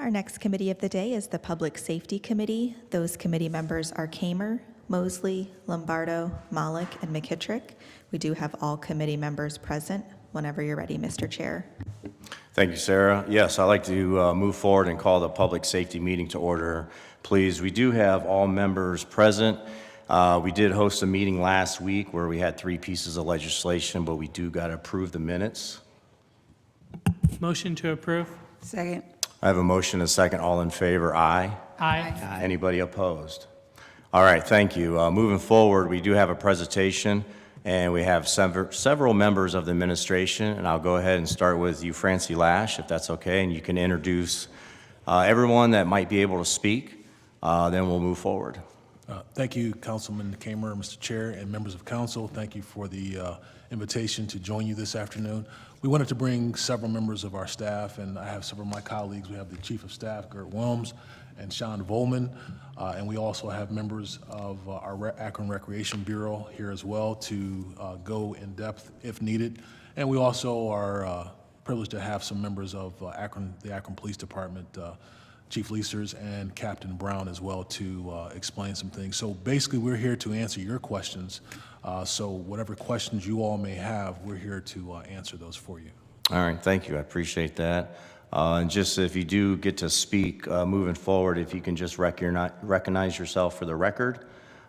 Our next committee of the day is the Public Safety Committee. Those committee members are Kamer, Mosley, Lombardo, Malik, and McKittrick. We do have all committee members present. Whenever you're ready, Mr. Chair. Thank you, Sarah. Yes, I'd like to move forward and call the public safety meeting to order, please. We do have all members present. We did host a meeting last week where we had 3 pieces of legislation, but we do got to approve the minutes. Motion to approve. Second. I have a motion and a second. All in favor, aye. Aye. Anybody opposed? All right, thank you. Moving forward, we do have a presentation, and we have several members of the administration, and I'll go ahead and start with you, Francie Lash, if that's okay, and you can introduce everyone that might be able to speak, then we'll move forward. Thank you, Councilman Kamer, Mr. Chair, and members of council. Thank you for the invitation to join you this afternoon. We wanted to bring several members of our staff, and I have several of my colleagues. We have the Chief of Staff, Gert Wilms, and Sean Volman, and we also have members of our Akron Recreation Bureau here as well to go in depth if needed. And we also are privileged to have some members of the Akron Police Department, Chief Leasers and Captain Brown as well to explain some things. So basically we're here to answer your questions. So whatever questions you all may have, we're here to answer those for you. All right, thank you. I appreciate that. And just if you do get to speak moving forward, if you can just recognize yourself for the record,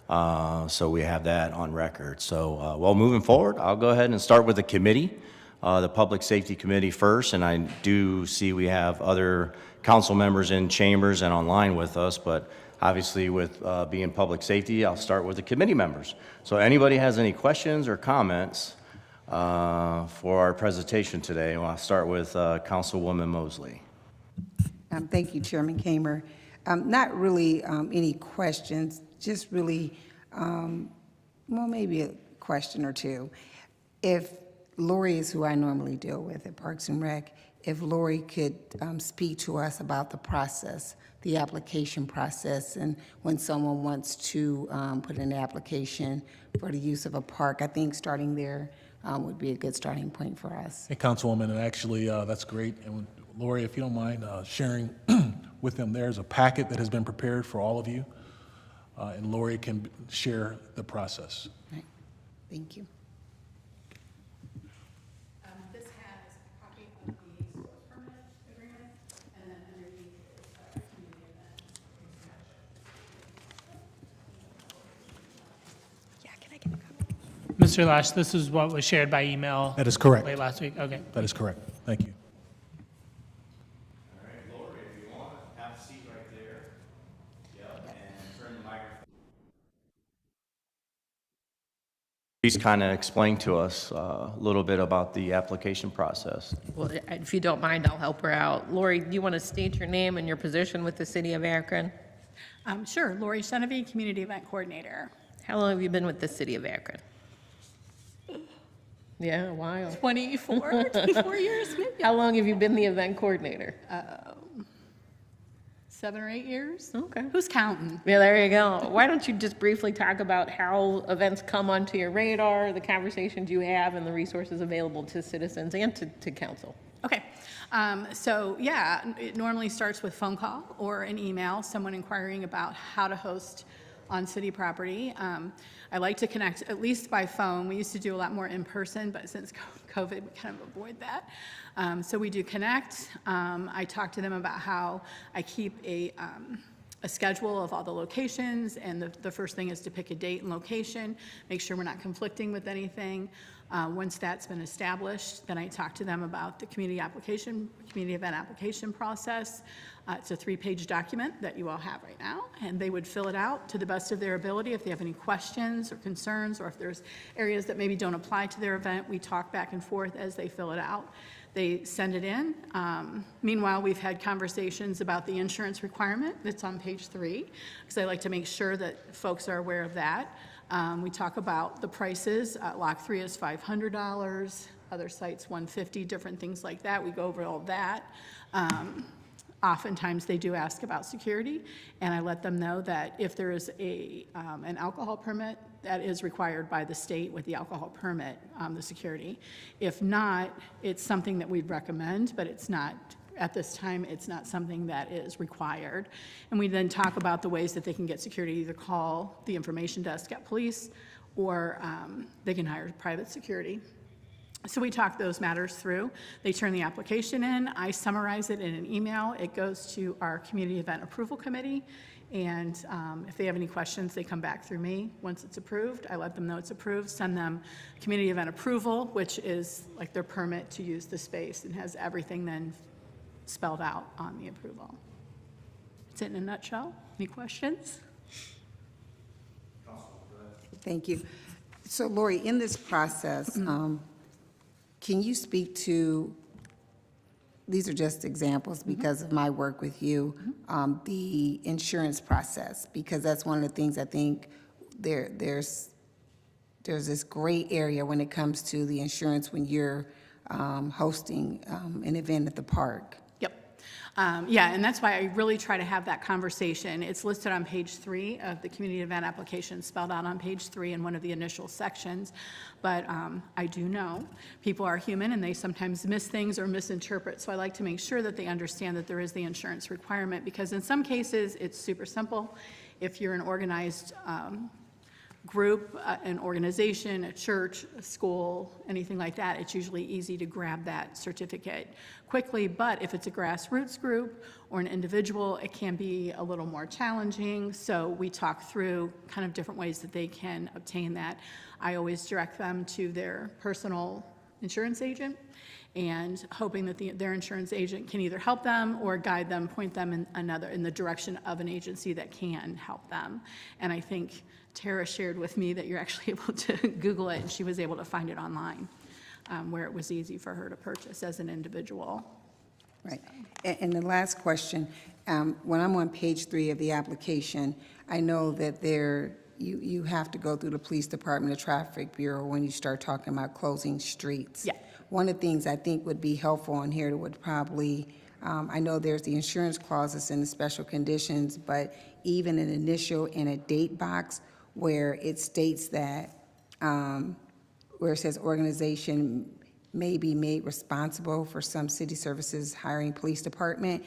so we have that on record. So, well, moving forward, I'll go ahead and start with the committee, the Public Safety Committee first, and I do see we have other council members in chambers and online with us, but obviously with being public safety, I'll start with the committee members. So anybody has any questions or comments for our presentation today? I'll start with Councilwoman Mosley. Thank you, Chairman Kamer. Not really any questions, just really, well, maybe a question or two. If Lori is who I normally deal with at Parks and Rec, if Lori could speak to us about the process, the application process, and when someone wants to put in an application for the use of a park, I think starting there would be a good starting point for us. Hey, Councilwoman, and actually that's great. And Lori, if you don't mind sharing with them, there's a packet that has been prepared for all of you, and Lori can share the process. Right. Thank you. This has a copy of the source permit agreement, and then underneath is a community event. Yeah, can I get a copy? Mr. Lash, this is what was shared by email. That is correct. Late last week. Okay. That is correct. Thank you. All right, Lori, if you want, have a seat right there. Yep, and turn the microphone. Please kind of explain to us a little bit about the application process. Well, if you don't mind, I'll help her out. Lori, do you want to state your name and your position with the City of Akron? Sure, Lori Genevieve, Community Event Coordinator. How long have you been with the City of Akron? Yeah, a while. 24 years, maybe. How long have you been the event coordinator? 7 or 8 years. Okay. Who's counting? Yeah, there you go. Why don't you just briefly talk about how events come onto your radar, the conversations you have, and the resources available to citizens and to council? Okay. So yeah, it normally starts with phone call or an email, someone inquiring about how to host on city property. I like to connect at least by phone. We used to do a lot more in person, but since COVID, we kind of avoid that. So we do connect. I talk to them about how I keep a schedule of all the locations, and the first thing is to pick a date and location, make sure we're not conflicting with anything. Once that's been established, then I talk to them about the community event application process. It's a 3-page document that you all have right now, and they would fill it out to the best of their ability. If they have any questions or concerns, or if there's areas that maybe don't apply to their event, we talk back and forth as they fill it out. They send it in. Meanwhile, we've had conversations about the insurance requirement that's on page 3, because I like to make sure that folks are aware of that. We talk about the prices. Lock 3 is $500, other sites $150, different things like that. We go over all that. Oftentimes they do ask about security, and I let them know that if there is an alcohol permit, that is required by the state with the alcohol permit, the security. If not, it's something that we'd recommend, but it's not At this time, it's not something that is required. And we then talk about the ways that they can get security, either call the information desk at police, or they can hire private security. So we talk those matters through. They turn the application in. I summarize it in an email. It goes to our Community Event Approval Committee. And if they have any questions, they come back through me. Once it's approved, I let them know it's approved, send them community event approval, which is like their permit to use the space, and has everything then spelled out on the approval. That's it in a nutshell. Any questions? Thank you. So Lori, in this process, can you speak to, these are just examples because of my work with you, the insurance process, because that's one of the things I think there's this gray area when it comes to the insurance when you're hosting an event at the park. Yeah, and that's why I really try to have that conversation. It's listed on page 3 of the community event application, spelled out on page 3 in one of the initial sections. But I do know people are human and they sometimes miss things or misinterpret. So I like to make sure that they understand that there is the insurance requirement, because in some cases it's super simple. If you're an organized group, an organization, a church, a school, anything like that, it's usually easy to grab that certificate quickly. But if it's a grassroots group or an individual, it can be a little more challenging. So we talk through kind of different ways that they can obtain that. I always direct them to their personal insurance agent, and hoping that their insurance agent can either help them or guide them, point them in the direction of an agency that can help them. And I think Tara shared with me that you're actually able to Google it, and she was able to find it online, where it was easy for her to purchase as an individual. Right. And the last question, when I'm on page 3 of the application, I know that you have to go through the police department, the traffic bureau when you start talking about closing streets. Yeah. One of the things I think would be helpful on here would probably, I know there's the insurance clauses and the special conditions, but even an initial and a date box where it states that, where it says organization may be made responsible for some city services hiring police department.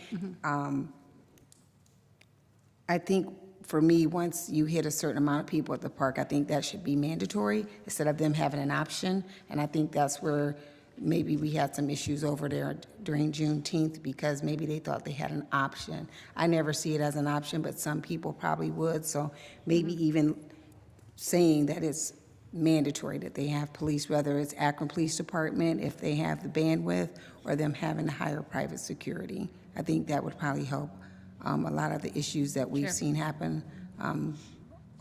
I think for me, once you hit a certain amount of people at the park, I think that should be mandatory instead of them having an option. And I think that's where maybe we had some issues over there during Juneteenth, because maybe they thought they had an option. I never see it as an option, but some people probably would. So maybe even saying that it's mandatory that they have police, whether it's Akron Police Department, if they have the bandwidth, or them having to hire private security. I think that would probably help a lot of the issues that we've seen happen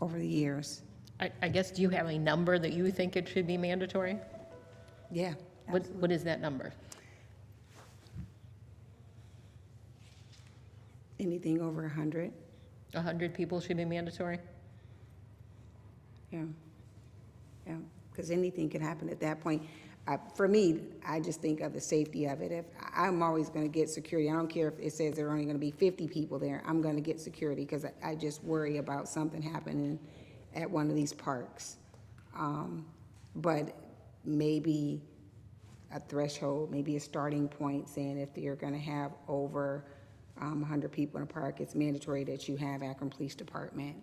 over the years. I guess, do you have a number that you think it should be mandatory? Yeah. What is that number? Anything over 100. 100 people should be mandatory? Yeah. Yeah, because anything could happen at that point. For me, I just think of the safety of it. If I'm always going to get security, I don't care if it says there are only going to be 50 people there, I'm going to get security, because I just worry about something happening at one of these parks. But maybe a threshold, maybe a starting point, saying if you're going to have over 100 people in a park, it's mandatory that you have Akron Police Department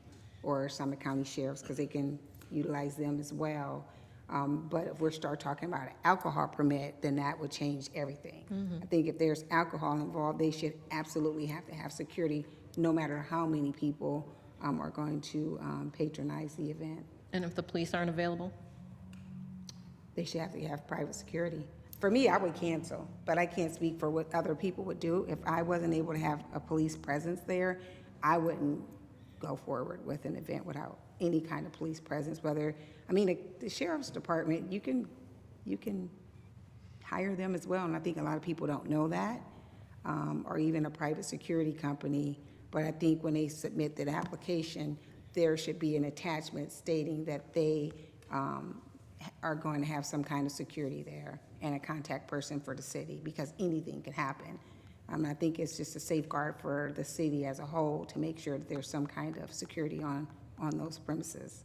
or Summit County Sheriffs, because they can utilize them as well. But if we start talking about an alcohol permit, then that would change everything. I think if there's alcohol involved, they should absolutely have to have security, no matter how many people are going to patronize the event. And if the police aren't available? They should have to have private security. For me, I would cancel, but I can't speak for what other people would do. If I wasn't able to have a police presence there, I wouldn't go forward with an event without any kind of police presence. Whether, I mean, the sheriff's department, you can hire them as well, and I think a lot of people don't know that, or even a private security company. But I think when they submit that application, there should be an attachment stating that they are going to have some kind of security there and a contact person for the city, because anything could happen. I think it's just a safeguard for the city as a whole to make sure that there's some kind of security on those premises.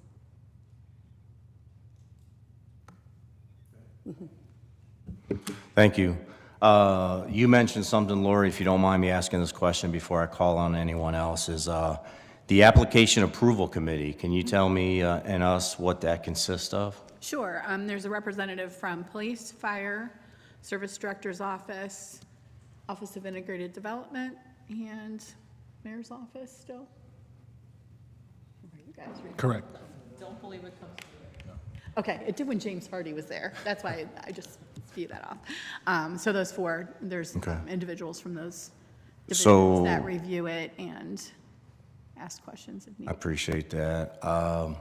Thank you. You mentioned something, Lori, if you don't mind me asking this question before I call on anyone else, is the Application Approval Committee. Can you tell me and us what that consists of? Sure, there's a representative from Police, Fire, Service Director's Office, Office of Integrated Development, and Mayor's Office still? What are you guys reading? Correct. Don't believe it comes. Okay, it did when James Hardy was there. That's why I just spewed that off. So those four, there's individuals from those divisions that review it and ask questions if I needed. appreciate that. I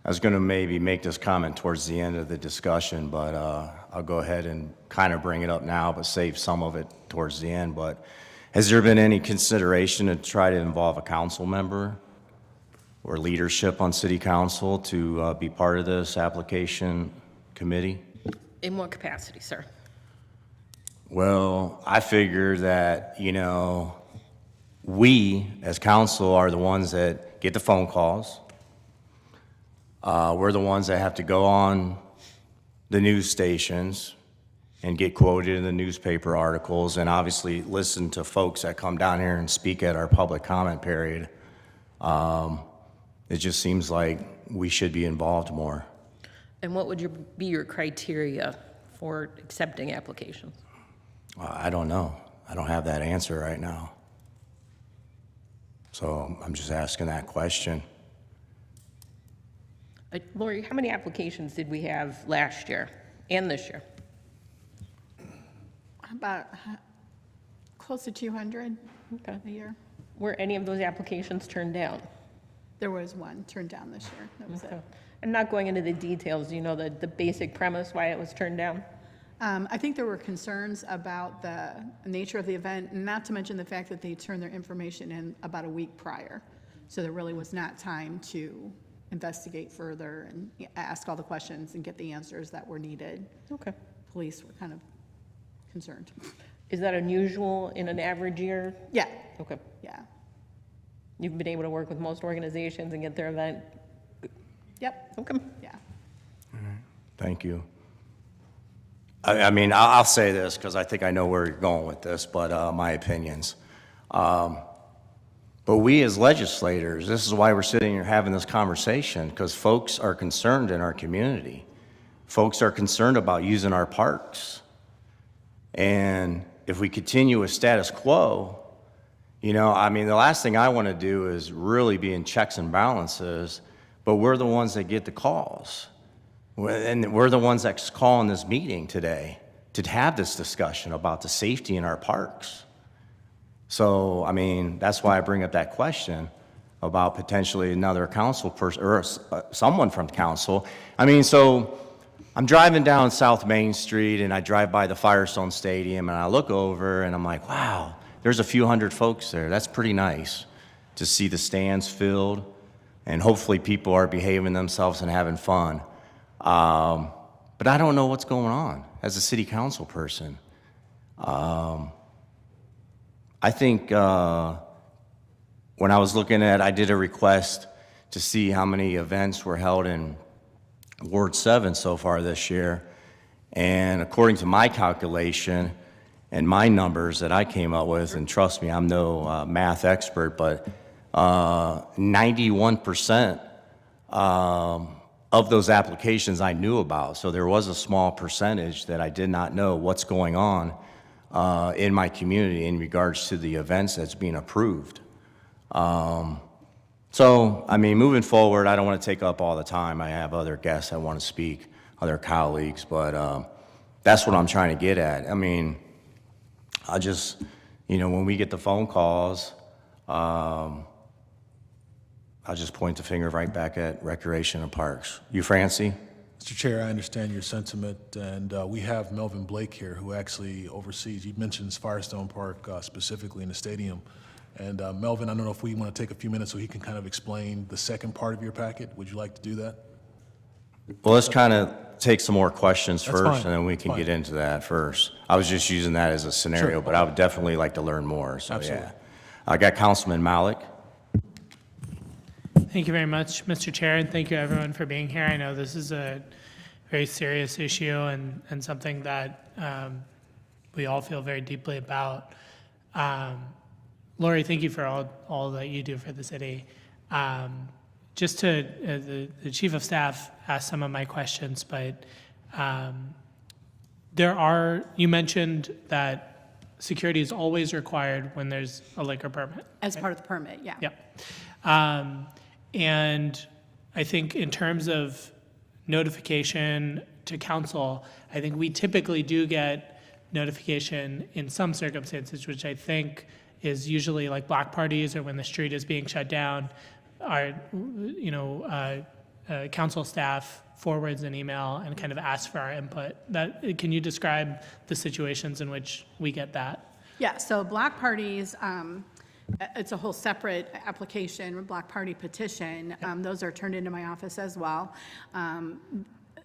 was going to maybe make this comment towards the end of the discussion, but I'll go ahead and kind of bring it up now, but save some of it towards the end. But has there been any consideration to try to involve a council member or leadership on city council to be part of this application committee? In what capacity, sir? Well, I figure that, we as council are the ones that get the phone calls. We're the ones that have to go on the news stations and get quoted in the newspaper articles, and obviously listen to folks that come down here and speak at our public comment period. It just seems like we should be involved more. And what would be your criteria for accepting applications? I don't know. I don't have that answer right now. So I'm just asking that question. Lori, how many applications did we have last year and this year? About close to 200 a year. Were any of those applications turned down? There was one turned down this year. That was it. And not going into the details, do you know the basic premise why it was turned down? I think there were concerns about the nature of the event, not to mention the fact that they turned their information in about a week prior. So there really was not time to investigate further and ask all the questions and get the answers that were needed. Okay. Police were kind of concerned. Is that unusual in an average year? Yeah, Okay. yeah. You've been able to work with most organizations and get their event? Yep, Okay. yeah. Thank you. I mean, I'll say this because I think I know where you're going with this, but my opinions. But we as legislators, this is why we're sitting here having this conversation, because folks are concerned in our community. Folks are concerned about using our parks. And if we continue with status quo, the last thing I want to do is really be in checks and balances, but we're the ones that get the calls. And we're the ones that's calling this meeting today to have this discussion about the safety in our parks. So, that's why I bring up that question about potentially another council person or someone from council. So I'm driving down South Main Street and I drive by the Firestone Stadium and I look over and I'm like, wow, there's a few hundred folks there. That's pretty nice to see the stands filled and hopefully people are behaving themselves and having fun. But I don't know what's going on as a city council person. I think when I was looking at, I did a request to see how many events were held in Ward 7 so far this year. And according to my calculation and my numbers that I came up with, and trust me, I'm no math expert, but 91% of those applications I knew about. So there was a small percentage that I did not know what's going on in my community in regards to the events that's being approved. Moving forward, I don't want to take up all the time. I have other guests that want to speak, other colleagues, but that's what I'm trying to get at. I just, when we get the phone calls, I'll just point the finger right back at Recreation and Parks. You, Francie? Mr. Chair, I understand your sentiment, and we have Melvin Blake here, who actually oversees, you mentioned Firestone Park specifically in the stadium. And Melvin, I don't know if we want to take a few minutes so he can kind of explain the second part of your packet. Would you like to do that? Well, let's kind of take some more questions That's first, fine. and then we can Fine. get into that first. I was just using that as a scenario, Sure. but I would definitely like to learn more, so Absolutely. yeah. I got Councilman Malik. Thank you very much, Mr. Chair, and thank you everyone for being here. I know this is a very serious issue and something that we all feel very deeply about. Lori, thank you for all that you do for the city. Just to, the chief of staff asked some of my questions, but you mentioned that security is always required when there's a liquor permit. As part of the permit, yeah. Yep. And I think in terms of notification to council, I think we typically do get notification in some circumstances, which I think is usually like block parties or when the street is being shut down. Our, council staff forwards an email and kind of asks for our input. Can you describe the situations in which we get that? Yeah, so block parties, it's a whole separate application, block party petition. Those are turned into my office as well.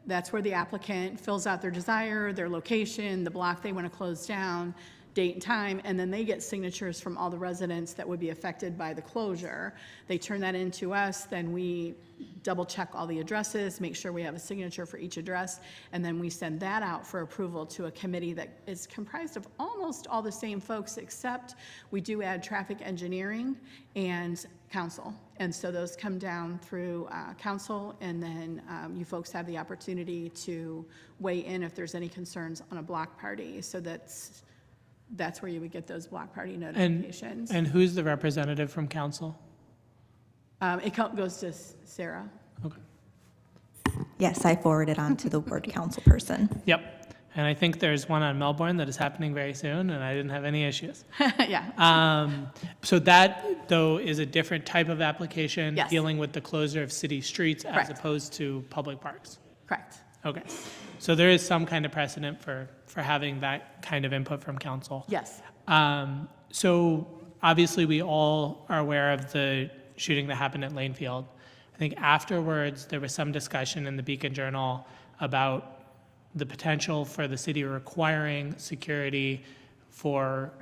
That's where the applicant fills out their desire, their location, the block they want to close down, date and time, and then they get signatures from all the residents that would be affected by the closure. They turn that into us, then we double check all the addresses, make sure we have a signature for each address, and then we send that out for approval to a committee that is comprised of almost all the same folks, except we do add traffic engineering and council. And so those come down through council, and then you folks have the opportunity to weigh in if there's any concerns on a block party. So that's where you would get those block party notifications. And who's the representative from council? It goes to Sarah. Okay. Yes, I forwarded on to the ward council person. Yep. And I think there's one on Melbourne that is happening very soon, and I didn't have any issues. Yeah. So that, though, is a different type of application Yes. dealing with the closure of city streets as Correct. opposed to public parks. Correct. Okay. So there is some kind of precedent for having that kind of input from council. Yes. So obviously, we all are aware of the shooting that happened at Lanefield. I think afterwards, there was some discussion in the Beacon Journal about the potential for the city requiring security for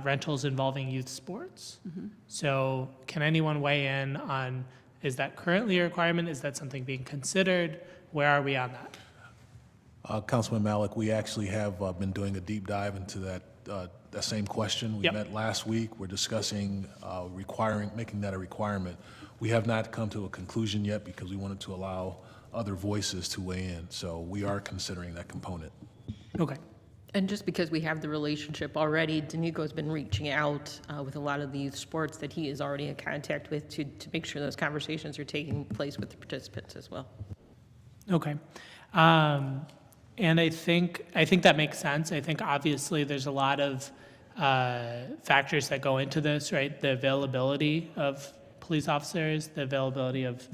rentals involving youth sports. Mm-hmm. So can anyone weigh in on, is that currently a requirement? Is that something being considered? Where are we on that? Councilman Malik, we actually have been doing a deep dive into that same question. We Yep. met last week. We're discussing making that a requirement. We have not come to a conclusion yet because we wanted to allow other voices to weigh in. So we are considering that component. Okay. And just because we have the relationship already, Danico's been reaching out with a lot of the youth sports that he is already in contact with to make sure those conversations are taking place with the participants as well. Okay. And I think that makes sense. I think obviously there's a lot of factors that go into this, right? The availability of police officers, the availability of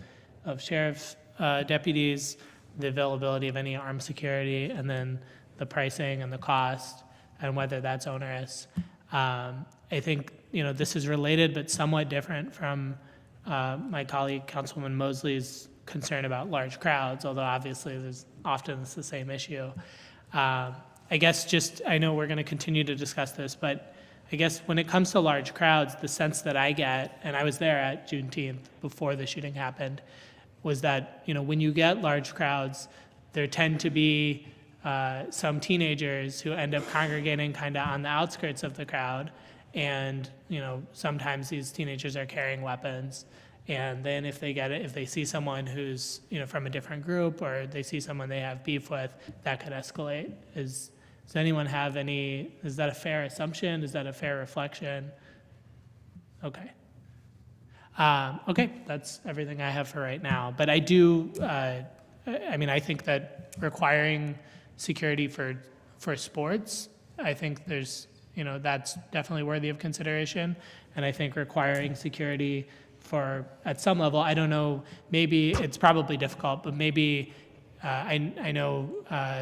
sheriff deputies, the availability of any armed security, and then the pricing and the cost, and whether that's onerous. I think this is related but somewhat different from my colleague Councilwoman Mosley's concern about large crowds, although obviously it's the same issue. I guess I know we're going to continue to discuss this, but I guess when it comes to large crowds, the sense that I get, and I was there at Juneteenth before the shooting happened, was that when you get large crowds, there tend to be some teenagers who end up congregating kind of on the outskirts of the crowd, and sometimes these teenagers are carrying weapons. And then if they see someone who's from a different group, or they see someone they have beef with, that could escalate. Does anyone have any? Is that a fair assumption? Is that a fair reflection? Okay. Okay, that's everything I have for right now. But I do. I think that requiring security for sports, I think there's that's definitely worthy of consideration. And I think requiring security at some level, I don't know, maybe it's probably difficult, but maybe I know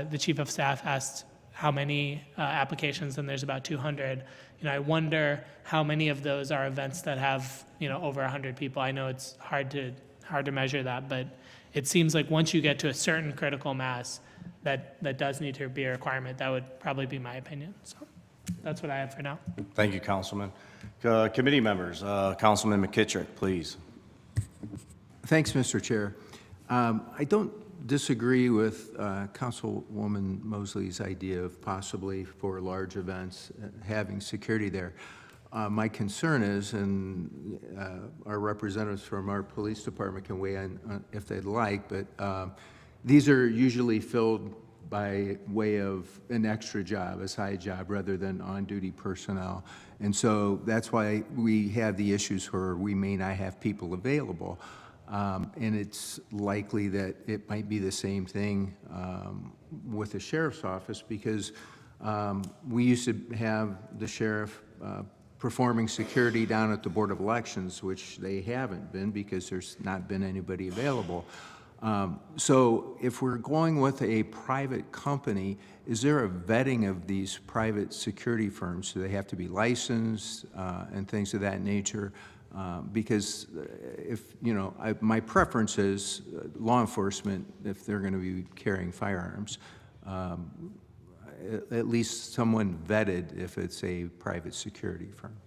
the chief of staff asked how many applications, and there's about 200. I wonder how many of those are events that have over 100 people. I know it's hard to measure that, but it seems like once you get to a certain critical mass, that does need to be a requirement. That would probably be my opinion. So that's what I have for now. Thank you, Councilman. Committee members, Councilman McKittrick, please. Thanks, Mr. Chair. I don't disagree with Councilwoman Mosley's idea of possibly for large events having security there. My concern is, and our representatives from our police department can weigh in if they'd like, but these are usually filled by way of an extra job, a side job, rather than on-duty personnel. And so that's why we have the issues where we may not have people available. And it's likely that it might be the same thing with the sheriff's office, because we used to have the sheriff performing security down at the Board of Elections, which they haven't been because there's not been anybody available. So if we're going with a private company, is there a vetting of these private security firms? Do they have to be licensed and things of that nature? Because if, you know, my preference is law enforcement, if they're going to be carrying firearms, at least someone vetted if it's a private security firm.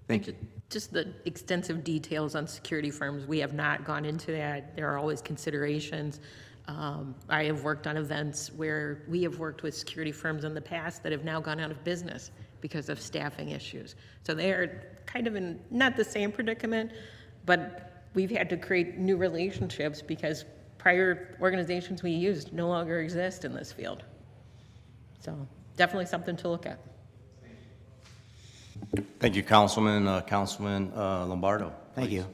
Thank you. Just the extensive details on security firms, we have not gone into that. There are always considerations. I have worked on events where we have worked with security firms in the past that have now gone out of business because of staffing issues. So they are kind of in not the same predicament, but we've had to create new relationships because prior organizations we used no longer exist in this field. So definitely something to look at. Thank you, Councilman. Councilman Lombardo. Thank you.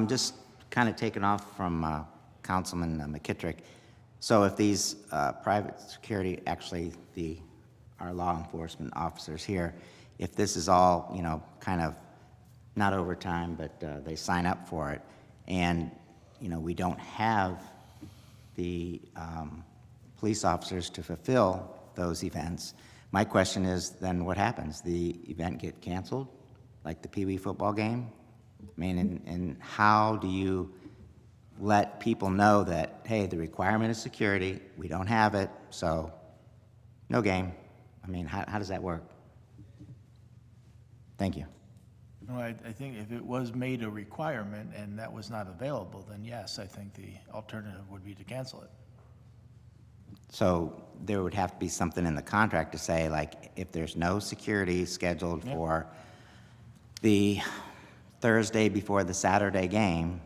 Just kind of taking off from Councilman McKittrick. So if these private security, actually our law enforcement officers here, if this is all, you know, kind of not overtime, but they sign up for it, and, you know, we don't have the police officers to fulfill those events, my question is, then what happens? The event get canceled, like the Pee Wee football game? I mean, and how do you let people know that, hey, the requirement is security, we don't have it, so no game? I mean, how does that work? Thank you. No, I think if it was made a requirement and that was not available, then yes, I think the alternative would be to cancel it. So there would have to be something in the contract to say, like, if there's no security scheduled for the Thursday before the Saturday game.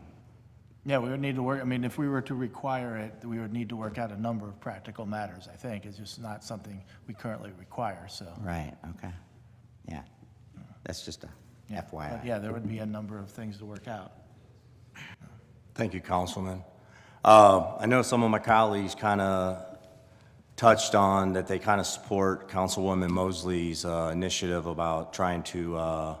Yeah, we would need to work, I mean, if we were to require it, we would need to work out a number of practical matters, I think. It's just not something we currently require, so. Right, okay. Yeah, that's just a FYI. But yeah, there would be a number of things to work out. Thank you, Councilman. I know some of my colleagues kind of touched on that they kind of support Councilwoman Mosley's initiative about trying to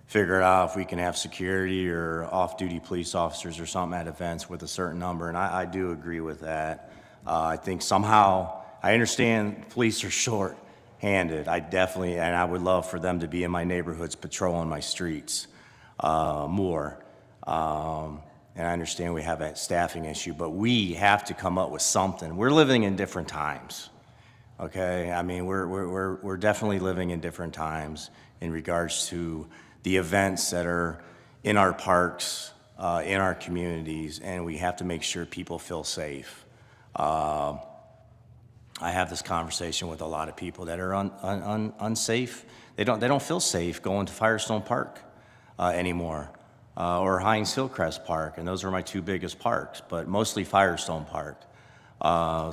figure out if we can have security or off-duty police officers or something at events with a certain number, and I do agree with that. I think somehow, I understand police are short-handed. I definitely, and I would love for them to be in my neighborhoods patrolling my streets more. And I understand we have a staffing issue, but we have to come up with something. We're living in different times, okay? I mean, we're definitely living in different times in regards to the events that are in our parks, in our communities, and we have to make sure people feel safe. I have this conversation with a lot of people that are unsafe. They don't feel safe going to Firestone Park anymore. Or Heinz Hillcrest Park, and those are my two biggest parks, but mostly Firestone Park.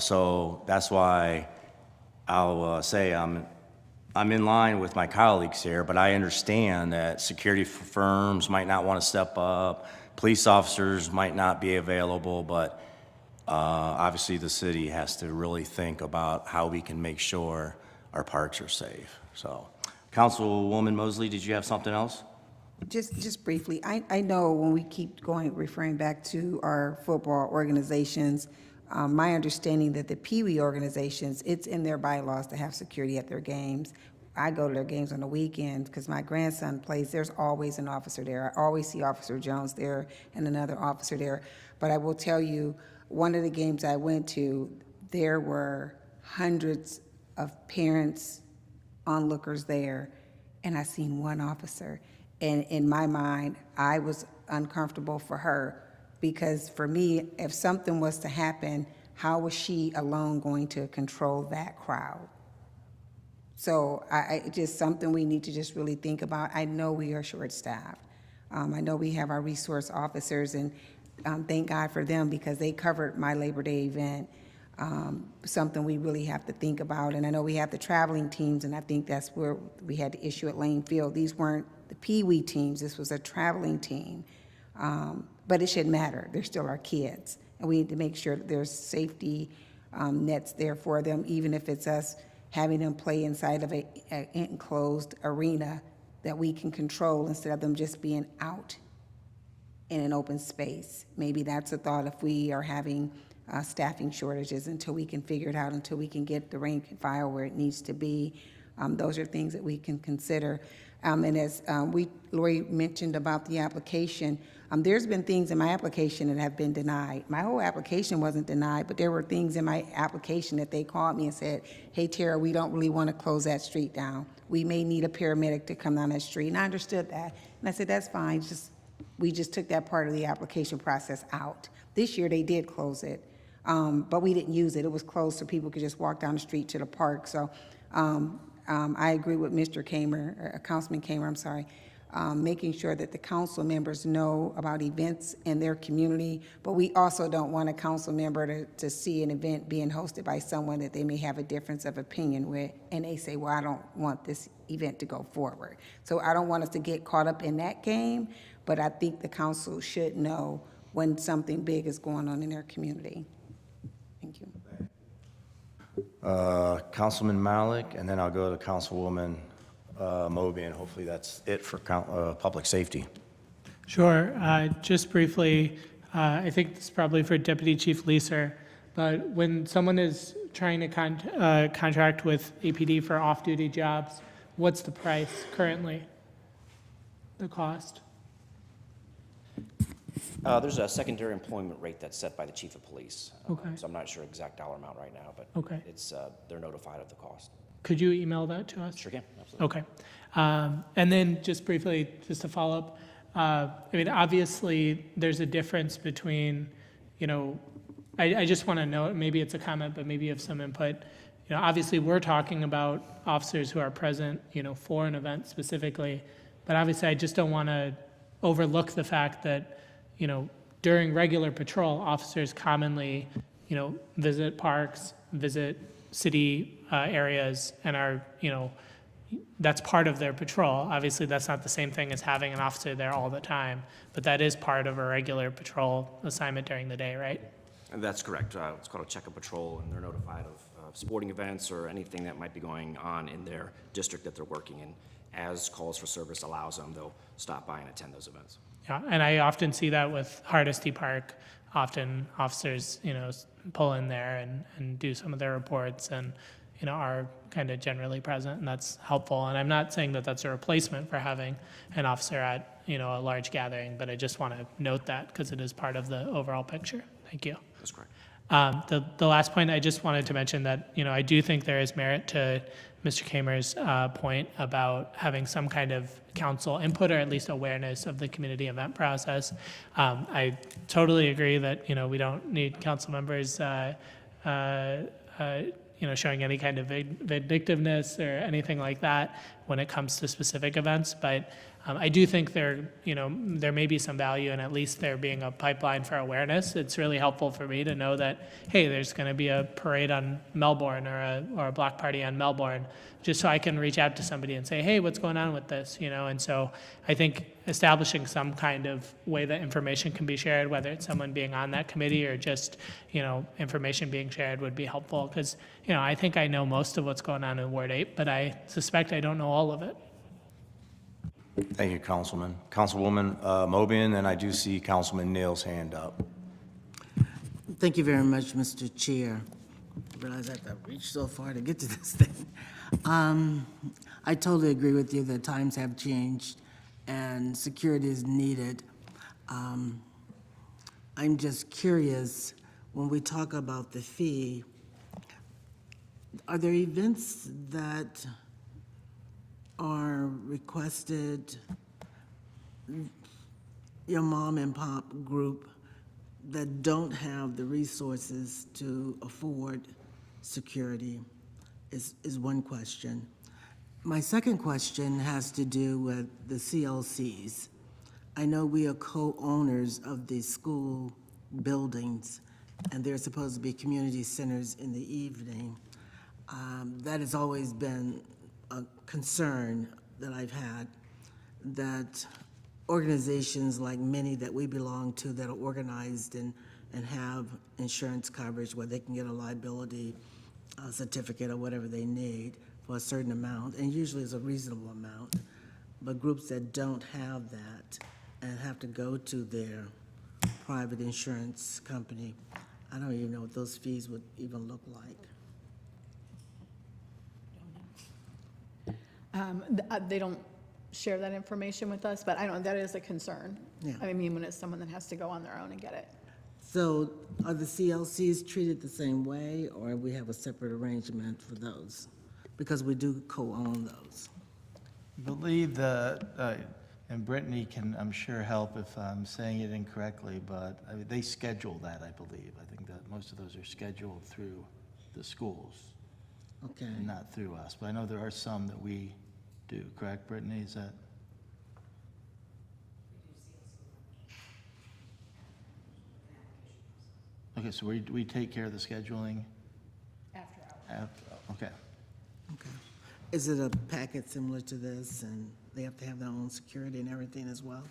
So that's why I'll say I'm in line with my colleagues here, but I understand that security firms might not want to step up, police officers might not be available, but obviously the city has to really think about how we can make sure our parks are safe. So, Councilwoman Mosley, did you have something else? Just briefly, I know when we keep referring back to our football organizations, my understanding that the Pee Wee organizations, it's in their bylaws to have security at their games. I go to their games on the weekends because my grandson plays. There's always an officer there. I always see Officer Jones there and another officer there. But I will tell you, one of the games I went to, there were hundreds of parents, onlookers there, and I seen one officer. And in my mind, I was uncomfortable for her because for me, if something was to happen, how was she alone going to control that crowd? So just something we need to just really think about. I know we are short-staffed. I know we have our resource officers, and thank God for them because they covered my Labor Day event. Something we really have to think about. And I know we have the traveling teams, and I think that's where we had the issue at Lane Field. These weren't the Pee Wee teams. This was a traveling team. But it shouldn't matter. They're still our kids. And we need to make sure that there's safety nets there for them, even if it's us having them play inside of an enclosed arena that we can control instead of them just being out in an open space. Maybe that's a thought if we are having staffing shortages until we can figure it out, until we can get the rank and file where it needs to be. Those are things that we can consider. And as Lori mentioned about the application, there's been things in my application that have been denied. My whole application wasn't denied, but there were things in my application that they called me and said, hey, Tara, we don't really want to close that street down. We may need a paramedic to come down that street. And I understood that. And I said, that's fine. We just took that part of the application process out. This year they did close it, but we didn't use it. It was closed so people could just walk down the street to the park. So I agree with Mr. Kamer, Councilman Kamer, I'm sorry, making sure that the council members know about events in their community, but we also don't want a council member to see an event being hosted by someone that they may have a difference of opinion with, and they say, well, I don't want this event to go forward. So I don't want us to get caught up in that game, but I think the council should know when something big is going on in their community. Thank you. Councilman Malik, and then I'll go to Councilwoman Moby, and hopefully that's it for public safety. Sure. Just briefly, I think this is probably for Deputy Chief Leeser, but when someone is trying to contract with APD for off-duty jobs, what's the price currently, the cost? There's a secondary employment rate that's set by the chief of police. Okay. So I'm not sure exact dollar amount right now, but Okay. it's, they're notified of the cost. Could you email that to us? Sure can, absolutely. Okay. And then just briefly, just to follow up, I mean, obviously, there's a difference between, I just want to know, maybe it's a comment, but maybe you have some input. Obviously, we're talking about officers who are present, for an event specifically, but obviously, I just don't want to overlook the fact that, during regular patrol, officers commonly, visit parks, visit city areas, and are, that's part of their patrol. Obviously, that's not the same thing as having an officer there all the time, but that is part of a regular patrol assignment during the day, right? And that's correct. It's called a check-up patrol, and they're notified of sporting events or anything that might be going on in their district that they're working in. As calls for service allows them, they'll stop by and attend those events. Yeah, and I often see that with Hardesty Park. Often officers, pull in there and do some of their reports and, are kind of generally present, and that's helpful. And I'm not saying that that's a replacement for having an officer at, a large gathering, but I just want to note that because it is part of the overall picture. Thank you. That's correct. The last point, I just wanted to mention that, I do think there is merit to Mr. Kamer's point about having some kind of council input or at least awareness of the community event process. I totally agree that, we don't need council members, showing any kind of vindictiveness or anything like that when it comes to specific events. But I do think there may be some value in at least there being a pipeline for awareness. It's really helpful for me to know that, hey, there's going to be a parade on Melbourne or a block party on Melbourne, just so I can reach out to somebody and say, hey, what's going on with this? And so I think establishing some kind of way that information can be shared, whether it's someone being on that committee or just, information being shared would be helpful. Because, I think I know most of what's going on in Ward 8, but I suspect I don't know all of it. Thank you, Councilman. Councilwoman Mobian, and I do see Councilman Neal's hand up. Thank you very much, Mr. Chair. I realize I have to reach so far to get to this thing. I totally agree with you that times have changed and security is needed. I'm just curious, when we talk about the fee, are there events that are requested, your mom and pop group that don't have the resources to afford security is one question. My second question has to do with the CLCs. I know we are co-owners of the school buildings, and they're supposed to be community centers in the evening. That has always been a concern that I've had, that organizations like many that we belong to that are organized and have insurance coverage where they can get a liability certificate or whatever they need for a certain amount, and usually it's a reasonable amount, but groups that don't have that and have to go to their private insurance company, I don't even know what those fees would even look like. They don't share that information with us, but I don't, that is a concern. Yeah. I mean, when it's someone that has to go on their own and get it. So are the CLCs treated the same way, or we have a separate arrangement for those? Because we do co-own those. I believe that, and Brittany can, I'm sure, help if I'm saying it incorrectly, but I mean, they schedule that, I believe. I think that most of those are scheduled through the schools Okay. and not through us. But I know there are some that we do, correct, Brittany? Is that? Okay, so we take care of the scheduling? After. Okay. Okay. Is it a packet similar to this, and they have to have their own security and everything as well?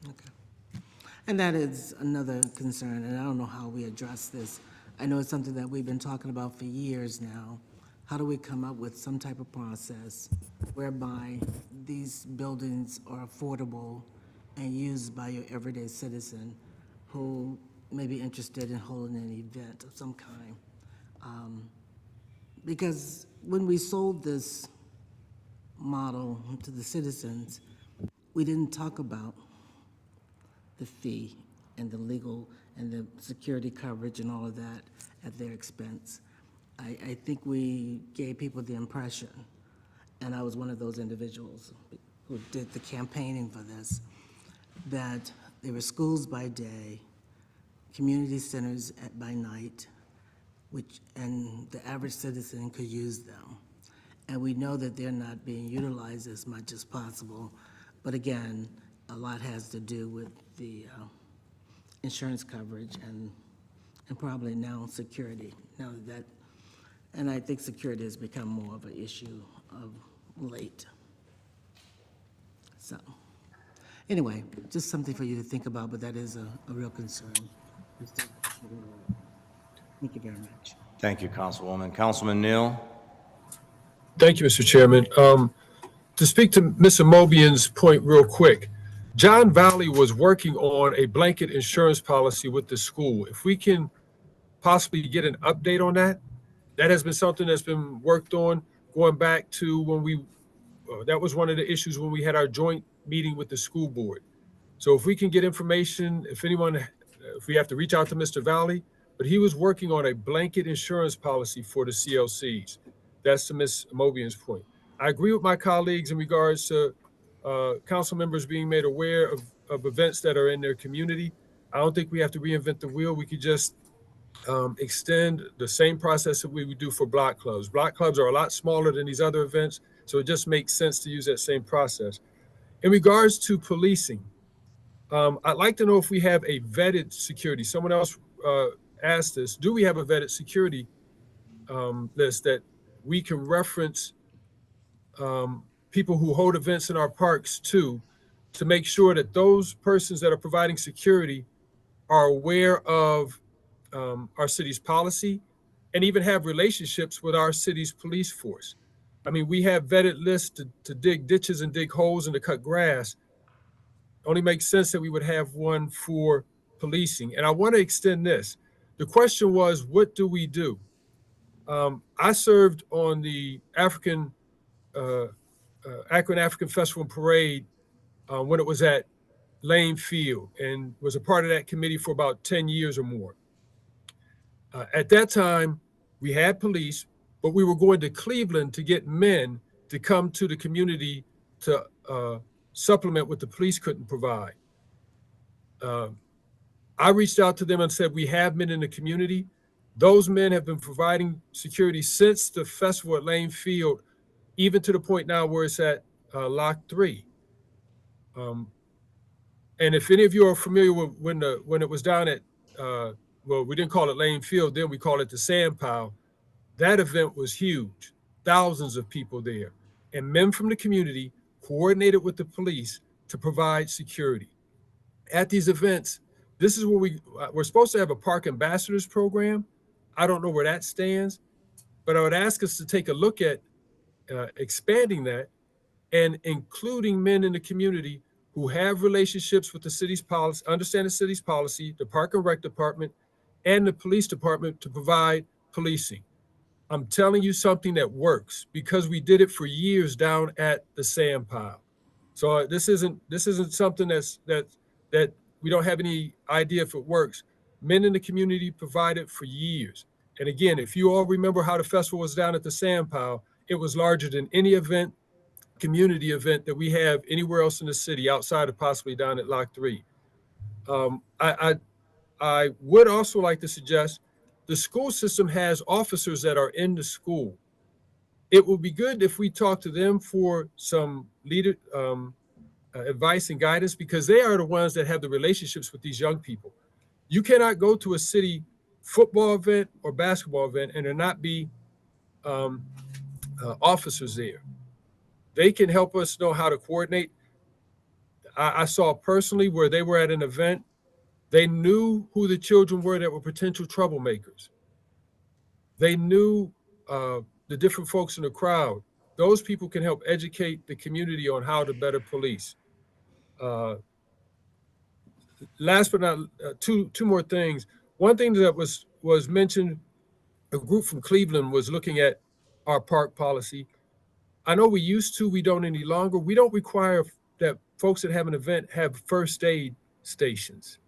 Okay. And that is another concern, and I don't know how we address this. I know it's something that we've been talking about for years now. How do we come up with some type of process whereby these buildings are affordable and used by your everyday citizen who may be interested in holding an event of some kind? Because when we sold this model to the citizens, we didn't talk about the fee and the legal and the security coverage and all of that at their expense. I think we gave people the impression, and I was one of those individuals who did the campaigning for this, that there were schools by day, community centers by night, and the average citizen could use them. And we know that they're not being utilized as much as possible. But again, a lot has to do with the insurance coverage and probably now security. Now that, and I think security has become more of an issue of late. So, anyway, just something for you to think about, but that is a real concern. Thank you very much. Thank you, Councilwoman. Councilman Neal? Thank you, Mr. Chairman. To speak to Ms. Amobian's point real quick, John Valley was working on a blanket insurance policy with the school. If we can possibly get an update on that, that has been something that's been worked on going back to when we, that was one of the issues when we had our joint meeting with the school board. So if we can get information, if we have to reach out to Mr. Valley, but he was working on a blanket insurance policy for the CLCs. That's to Ms. Amobian's point. I agree with my colleagues in regards to council members being made aware of events that are in their community. I don't think we have to reinvent the wheel. We could just extend the same process that we would do for block clubs. Block clubs are a lot smaller than these other events, so it just makes sense to use that same process. In regards to policing, I'd like to know if we have a vetted security. Someone else asked us, do we have a vetted security list that we can reference people who hold events in our parks to make sure that those persons that are providing security are aware of our city's policy and even have relationships with our city's police force. I mean, we have vetted lists to dig ditches and dig holes and to cut grass. Only makes sense that we would have one for policing. And I want to extend this. The question was, what do we do? I served on the Akron African Festival and Parade when it was at Lane Field and was a part of that committee for about 10 years or more. At that time, we had police, but we were going to Cleveland to get men to come to the community to supplement what the police couldn't provide. I reached out to them and said, we have men in the community. Those men have been providing security since the festival at Lane Field, even to the point now where it's at Lock 3. And if any of you are familiar with when it was down at, well, we didn't call it Lane Field, then we called it the Sand Pile. That event was huge, thousands of people there. And men from the community coordinated with the police to provide security. At these events, this is where we're supposed to have a park ambassadors program. I don't know where that stands, but I would ask us to take a look at expanding that and including men in the community who have relationships with the city's policy, understand the city's policy, the Park and Rec Department, and the police department to provide policing. I'm telling you something that works because we did it for years down at the Sand Pile. So this isn't something that we don't have any idea if it works. Men in the community provide it for years. And again, if you all remember how the festival was down at the Sand Pile, it was larger than any event, community event that we have anywhere else in the city outside of possibly down at Lock 3. I would also like to suggest the school system has officers that are in the school. It would be good if we talk to them for some advice and guidance because they are the ones that have the relationships with these young people. You cannot go to a city football event or basketball event and there not be officers there. They can help us know how to coordinate. I saw personally where they were at an event, they knew who the children were that were potential troublemakers. They knew the different folks in the crowd. Those people can help educate the community on how to better police. Last but not two more things. One thing that was mentioned, a group from Cleveland was looking at our park policy. I know we used to, we don't any longer. We don't require that folks that have an event have first aid stations.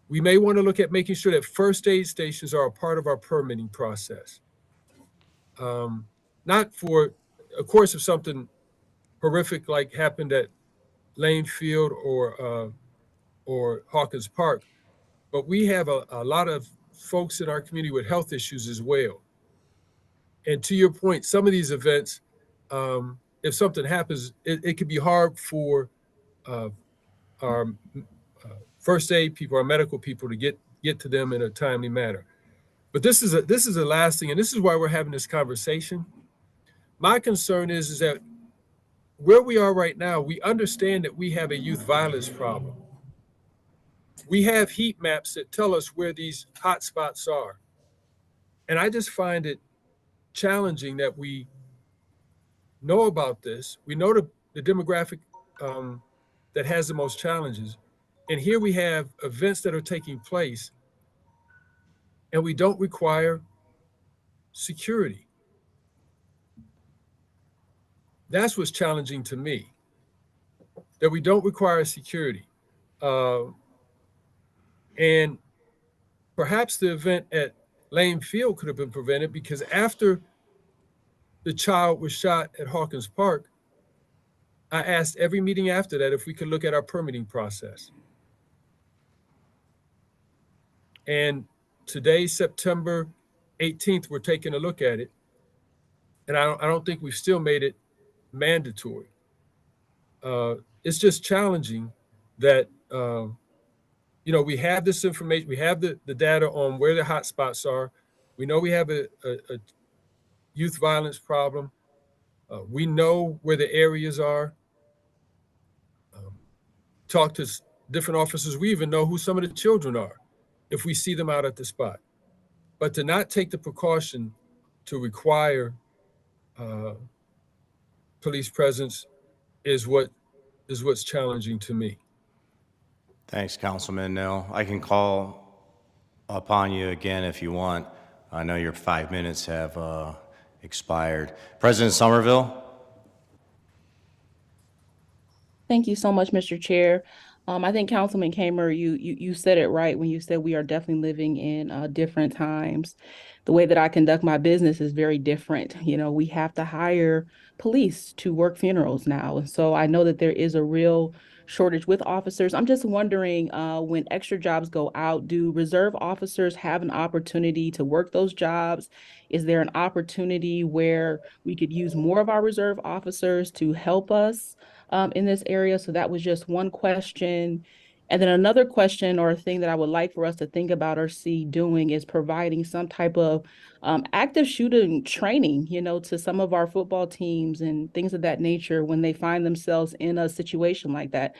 We may want to look at making sure that first aid stations are a part of our permitting process. Not for, of course, if something horrific like happened at Lane Field or Hawkins Park, but we have a lot of folks in our community with health issues as well. And to your point, some of these events, if something happens, it can be hard for our first aid people, our medical people to get to them in a timely manner. But this is the last thing, and this is why we're having this conversation. My concern is that where we are right now, we understand that we have a youth violence problem. We have heat maps that tell us where these hot spots are. And I just find it challenging that we know about this. We know the demographic that has the most challenges. And here we have events that are taking place and we don't require security. That's what's challenging to me, that we don't require security. And perhaps the event at Lane Field could have been prevented because after the child was shot at Hawkins Park, I asked every meeting after that if we could look at our permitting process. And today, September 18th, we're taking a look at it. And I don't think we've still made it mandatory. It's just challenging that, we have this information, we have the data on where the hot spots are. We know we have a youth violence problem. We know where the areas are. Talk to different officers. We even know who some of the children are if we see them out at the spot. But to not take the precaution to require police presence is what's challenging to me. Thanks, Councilman Nell. I can call upon you again if you want. I know your 5 minutes have expired. President Somerville? Thank you so much, Mr. Chair. I think Councilman Kamer, you said it right when you said we are definitely living in different times. The way that I conduct my business is very different. We have to hire police to work funerals now. And so I know that there is a real shortage with officers. I'm just wondering, when extra jobs go out, do reserve officers have an opportunity to work those jobs? Is there an opportunity where we could use more of our reserve officers to help us in this area? So that was just one question. And then another question or a thing that I would like for us to think about or see doing is providing some type of active shooting training, to some of our football teams and things of that nature when they find themselves in a situation like that.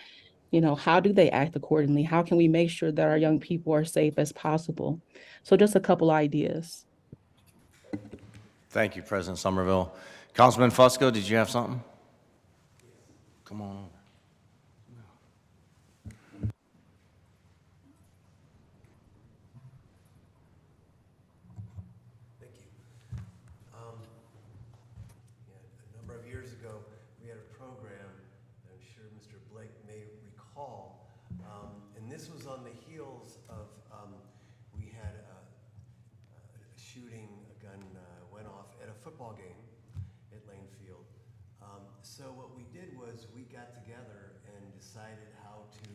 How do they act accordingly? How can we make sure that our young people are safe as possible? So just a couple ideas. Thank you, President Somerville. Councilman Fusco, did you have something? Come on over. A number of years ago, we had a program that I'm sure Mr. Blake may recall, and this was on the heels of, we had a shooting, a gun went off at a football game at Lane Field. So what we did was we got together and decided how to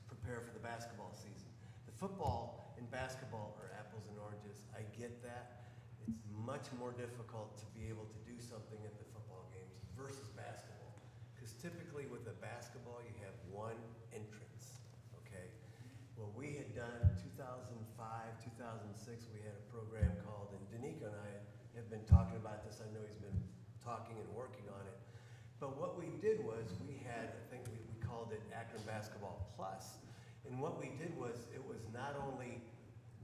prepare for the basketball season. The football and basketball are apples and oranges. I get that. It's much more difficult to be able to do something at the football games versus basketball. Because typically with the basketball, you have one entrance, okay? Well, we had done 2005, 2006, we had a program called, and Danica and I have been talking about this. I know he's been talking and working on it. But what we did was we had, I think we called it Akron Basketball Plus. And what we did was it was not only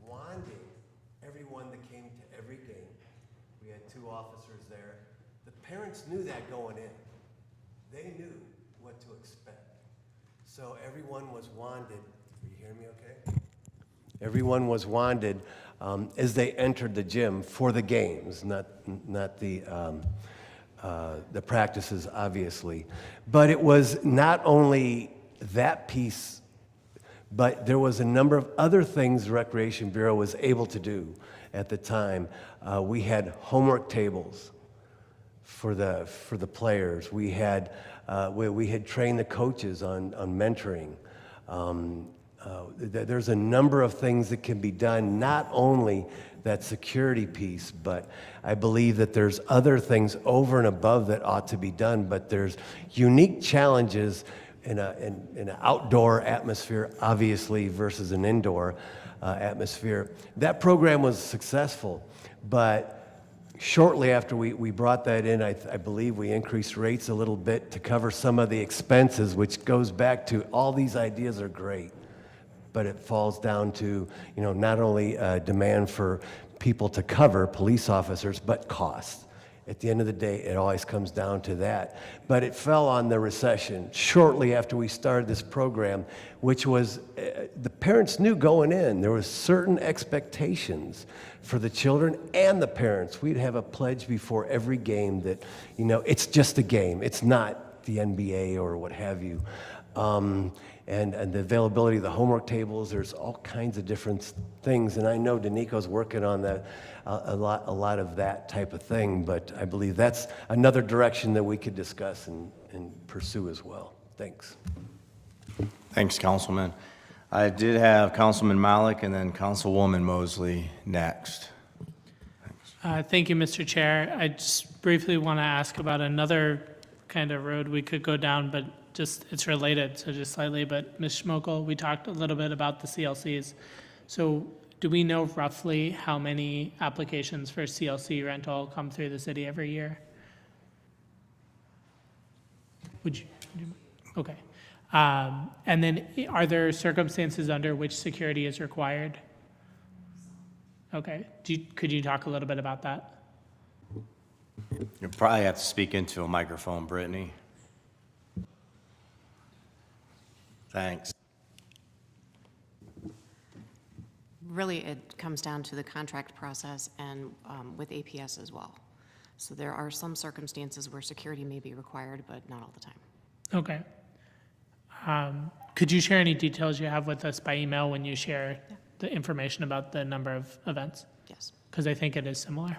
wanding everyone that came to every game. We had 2 officers there. The parents knew that going in. They knew what to expect. So everyone was wanded. Are you hearing me okay? Everyone was wanded as they entered the gym for the games, not the practices, obviously. But it was not only that piece, but there was a number of other things the Recreation Bureau was able to do at the time. We had homework tables for the players. We had trained the coaches on mentoring. There's a number of things that can be done, not only that security piece, but I believe that there's other things over and above that ought to be done, but there's unique challenges in an outdoor atmosphere, obviously, versus an indoor atmosphere. That program was successful, but shortly after we brought that in, I believe we increased rates a little bit to cover some of the expenses, which goes back to all these ideas are great, but it falls down to, not only demand for people to cover, police officers, but cost. At the end of the day, it always comes down to that. But it fell on the recession shortly after we started this program, which was, the parents knew going in, there was certain expectations for the children and the parents. We'd have a pledge before every game that, it's just a game. It's not the NBA or what have you. And the availability of the homework tables, there's all kinds of different things. And I know Danico's working on that, a lot of that type of thing, but I believe that's another direction that we could discuss and pursue as well. Thanks. Thanks, Councilman. I did have Councilman Malik and then Councilwoman Mosley next. Thank you, Mr. Chair. I just briefly want to ask about another kind of road we could go down, but it's related, so just slightly. But Ms. Schmokel, we talked a little bit about the CLCs. So do we know roughly how many applications for CLC rental come through the city every year? Would you? Okay. And then are there circumstances under which security is required? Okay. Could you talk a little bit about that? You probably have to speak into a microphone, Brittany. Thanks. Really, it comes down to the contract process and with APS as well. So there are some circumstances where security may be required, but not all the time. Okay. Could you share any details you have with us by email when you share the information about the number of events? Yes. Because I think it is similar.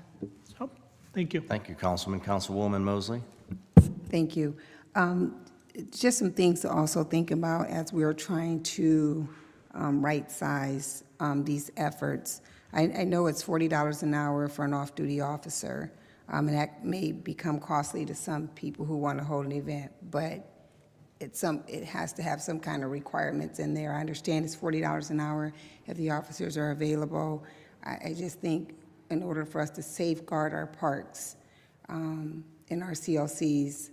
So, thank you. Thank you, Councilman. Councilwoman Mosley. Thank you. it's just some things to also think about as we're trying to right-size these efforts. I know it's $40 an hour for an off-duty officer, and that may become costly to some people who want to hold an event, but it has to have some kind of requirements in there. I understand it's $40 an hour if the officers are available. I just think in order for us to safeguard our parks and our CLCs,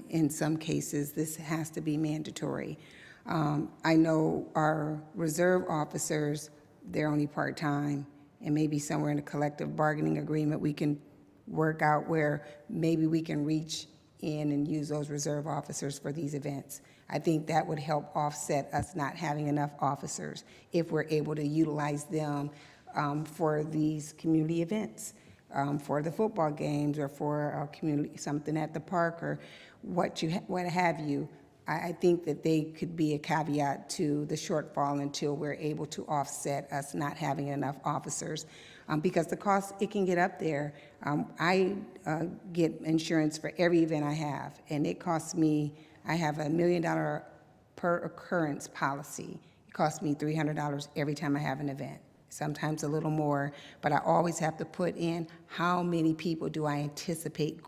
in some cases, this has to be mandatory. I know our reserve officers, they're only part-time, and maybe somewhere in a collective bargaining agreement, we can work out where maybe we can reach in and use those reserve officers for these events. I think that would help offset us not having enough officers if we're able to utilize them for these community events, for the football games or for a community, something at the park or what have you. I think that they could be a caveat to the shortfall until we're able to offset us not having enough officers. Because the cost, it can get up there. I get insurance for every event I have, and it costs me, I have $1 million per occurrence policy. It costs me $300 every time I have an event, sometimes a little more, but I always have to put in how many people do I anticipate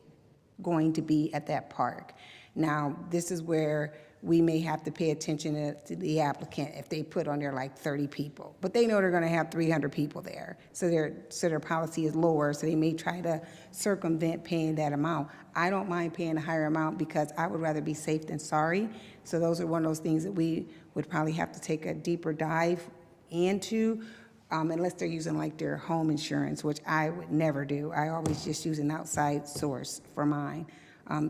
going to be at that park. Now, this is where we may have to pay attention to the applicant if they put on there like 30 people, but they know they're going to have 300 people there. So their policy is lower, so they may try to circumvent paying that amount. I don't mind paying a higher amount because I would rather be safe than sorry. So those are one of those things that we would probably have to take a deeper dive into, unless they're using like their home insurance, which I would never do. I always just use an outside source for mine.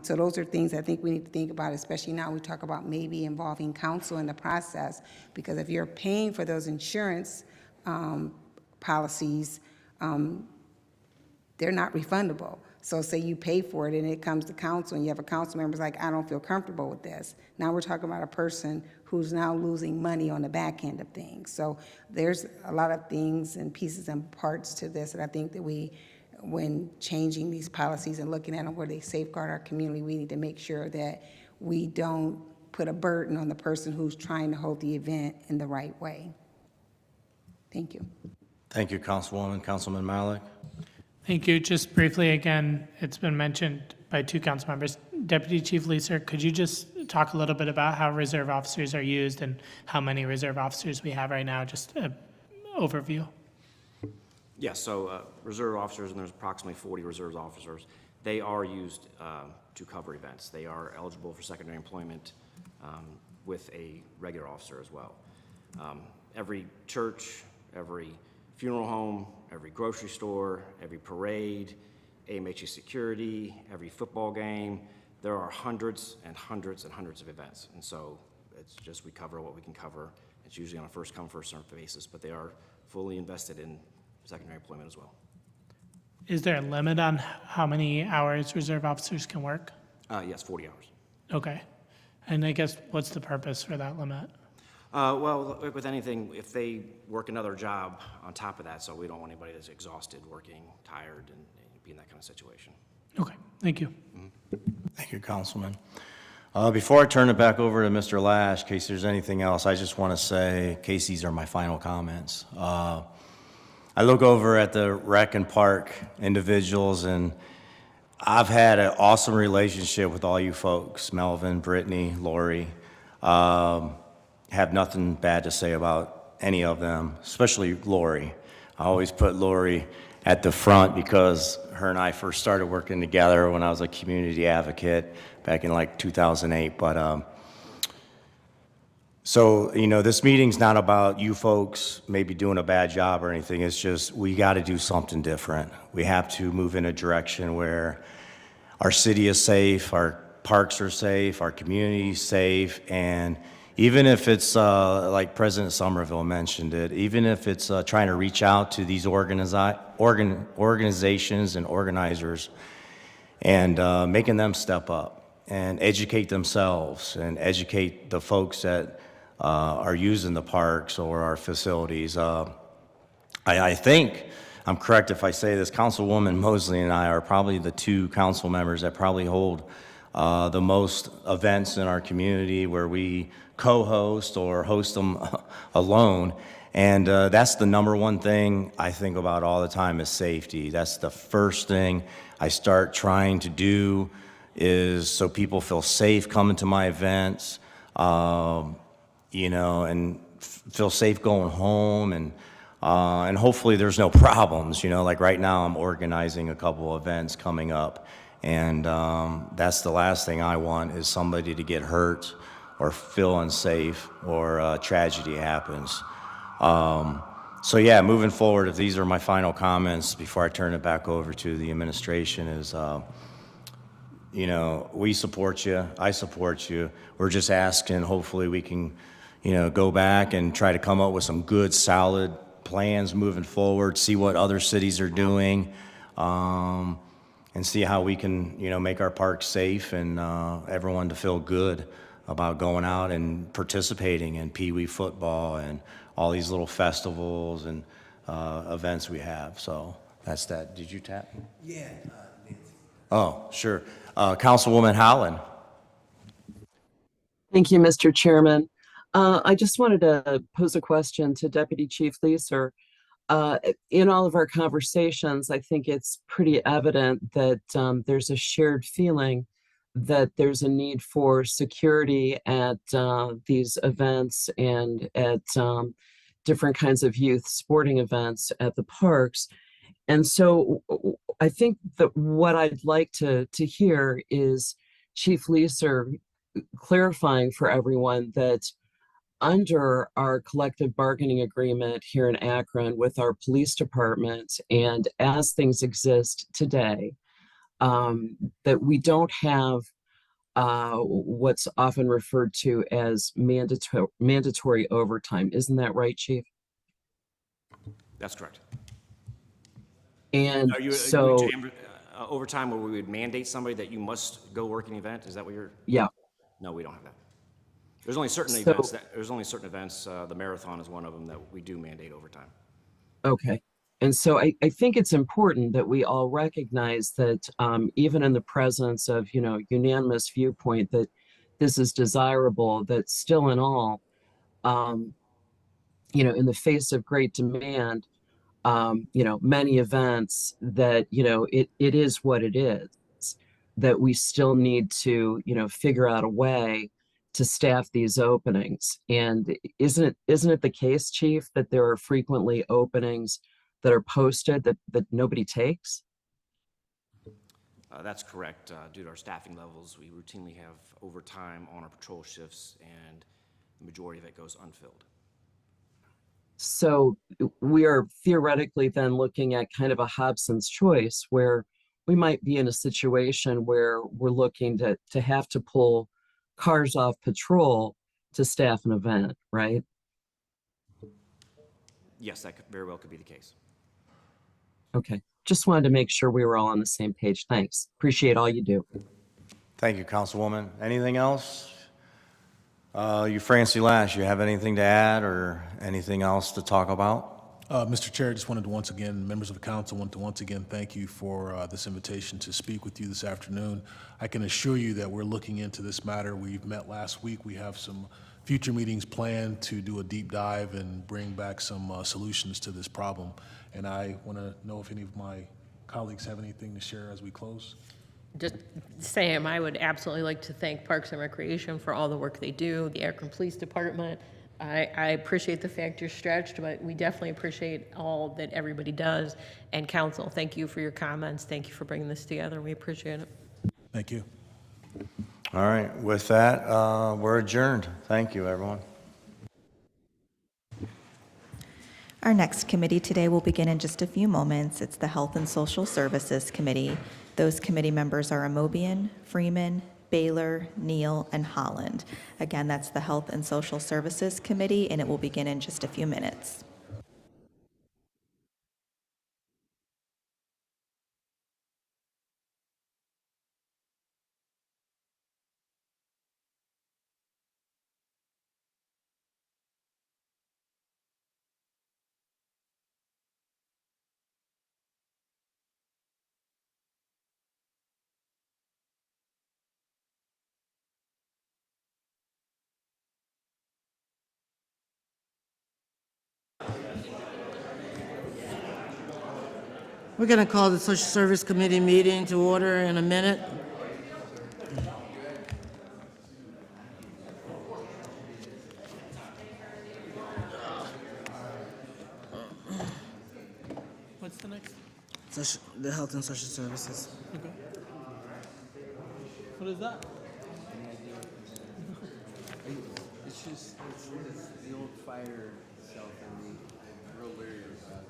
So those are things I think we need to think about, especially now we talk about maybe involving counsel in the process, because if you're paying for those insurance policies, they're not refundable. So say you pay for it and it comes to council and you have a council member like, I don't feel comfortable with this. Now we're talking about a person who's now losing money on the back end of things. So there's a lot of things and pieces and parts to this that I think that when changing these policies and looking at them where they safeguard our community, we need to make sure that we don't put a burden on the person who's trying to hold the event in the right way. Thank you. Thank you, Councilwoman. Councilman Malik. Thank you. Just briefly, again, it's been mentioned by two council members. Deputy Chief Leeser, could you just talk a little bit about how reserve officers are used and how many reserve officers we have right now? Just an overview. Yes, so reserve officers, and there's approximately 40 reserve officers, they are used to cover events. They are eligible for secondary employment with a regular officer as well. Every church, every funeral home, every grocery store, every parade, AMHA security, every football game, there are hundreds and hundreds and hundreds of events. And so it's just we cover what we can cover. It's usually on a first come, first served basis, but they are fully invested in secondary employment as well. Is there a limit on how many hours reserve officers can work? Yes, 40 hours. Okay. And I guess what's the purpose for that limit? Well, with anything, if they work another job on top of that, so we don't want anybody that's exhausted, working, tired, and be in that kind of situation. Okay, thank you. Thank you, Councilman. Before I turn it back over to Mr. Lash, in case there's anything else, I just want to say, in case these are my final comments. I look over at the rec and park individuals, and I've had an awesome relationship with all you folks, Melvin, Brittany, Lori. Have nothing bad to say about any of them, especially Lori. I always put Lori at the front because her and I first started working together when I was a community advocate back in like 2008. But so, you know, this meeting's not about you folks maybe doing a bad job or anything. It's just we got to do something different. We have to move in a direction where our city is safe, our parks are safe, our community is safe, and even if it's like President Somerville mentioned it, even if it's trying to reach out to these organizations and organizers and making them step up and educate themselves and educate the folks that are using the parks or our facilities. I think, I'm correct if I say this, Councilwoman Mosley and I are probably the two council members that probably hold the most events in our community where we co-host or host them alone. And that's the number one thing I think about all the time is safety. That's the first thing I start trying to do is so people feel safe coming to my events, you know, and feel safe going home, and hopefully there's no problems. You know, like right now I'm organizing a couple events coming up, and that's the last thing I want is somebody to get hurt or feel unsafe or tragedy happens. So yeah, moving forward, if these are my final comments before I turn it back over to the administration is, you know, we support you, I support you. We're just asking, hopefully we can, you know, go back and try to come up with some good, solid plans moving forward, see what other cities are doing, and see how we can, you know, make our parks safe and everyone to feel good about going out and participating in Pee Wee football and all these little festivals and events we have. So that's that. Did you tap? Yeah, Nancy. Oh, sure. Councilwoman Holland. Thank you, Mr. Chairman. I just wanted to pose a question to Deputy Chief Leeser. In all of our conversations, I think it's pretty evident that there's a shared feeling that there's a need for security at these events and at different kinds of youth sporting events at the parks. And so I think that what I'd like to hear is Chief Leeser clarifying for everyone that under our collective bargaining agreement here in Akron with our police department, and as things exist today, that we don't have what's often referred to as mandatory overtime. Isn't that right, Chief? That's correct. And Are you so, overtime where we would mandate somebody that you must go work an event? Is that what you're? yeah. No, we don't have that. There's only certain So- events the marathon is one of them that we do mandate overtime. Okay. And so I think it's important that we all recognize that even in the presence of, you know, unanimous viewpoint that this is desirable, that still in all, you know, in the face of great demand, you know, many events that, you know, it is what it is, that we still need to, you know, figure out a way to staff these openings. And isn't it the case, Chief, that there are frequently openings that are posted that nobody takes? That's correct. Due to our staffing levels, we routinely have overtime on our patrol shifts, and the majority of it goes unfilled. So we are theoretically then looking at kind of a Hobson's choice where we might be in a situation where we're looking to have to pull cars off patrol to staff an event, right? Yes, that very well could be the case. Okay, just wanted to make sure we were all on the same page. Thanks. Appreciate all you do. Thank you, Councilwoman. Anything else? You Francie Lash, you have anything to add or anything else to talk about? Mr. Chair, I just wanted to once again, members of the council, want to once again thank you for this invitation to speak with you this afternoon. I can assure you that we're looking into this matter. We've met last week. We have some future meetings planned to do a deep dive and bring back some solutions to this problem. And I want to know if any of my colleagues have anything to share as we close. Just Sam, I would absolutely like to thank Parks and Recreation for all the work they do, the Akron Police Department. I appreciate the fact you're stretched, but we definitely appreciate all that everybody does. And council, thank you for your comments. Thank you for bringing this together. We appreciate it. Thank you. All right, with that, we're adjourned. Thank you, everyone. Our next committee today will begin in just a few moments. It's the Health and Social Services Committee. Those committee members are Amobian, Freeman, Baylor, Neal, and Holland. Again, that's the Health and Social Services Committee, and it will begin in just a few minutes. We're going to call the Social Service Committee meeting to order in a minute. What's the next? The Health and Social Services. Okay. What is that? It's just the old fire itself and the real leery about it.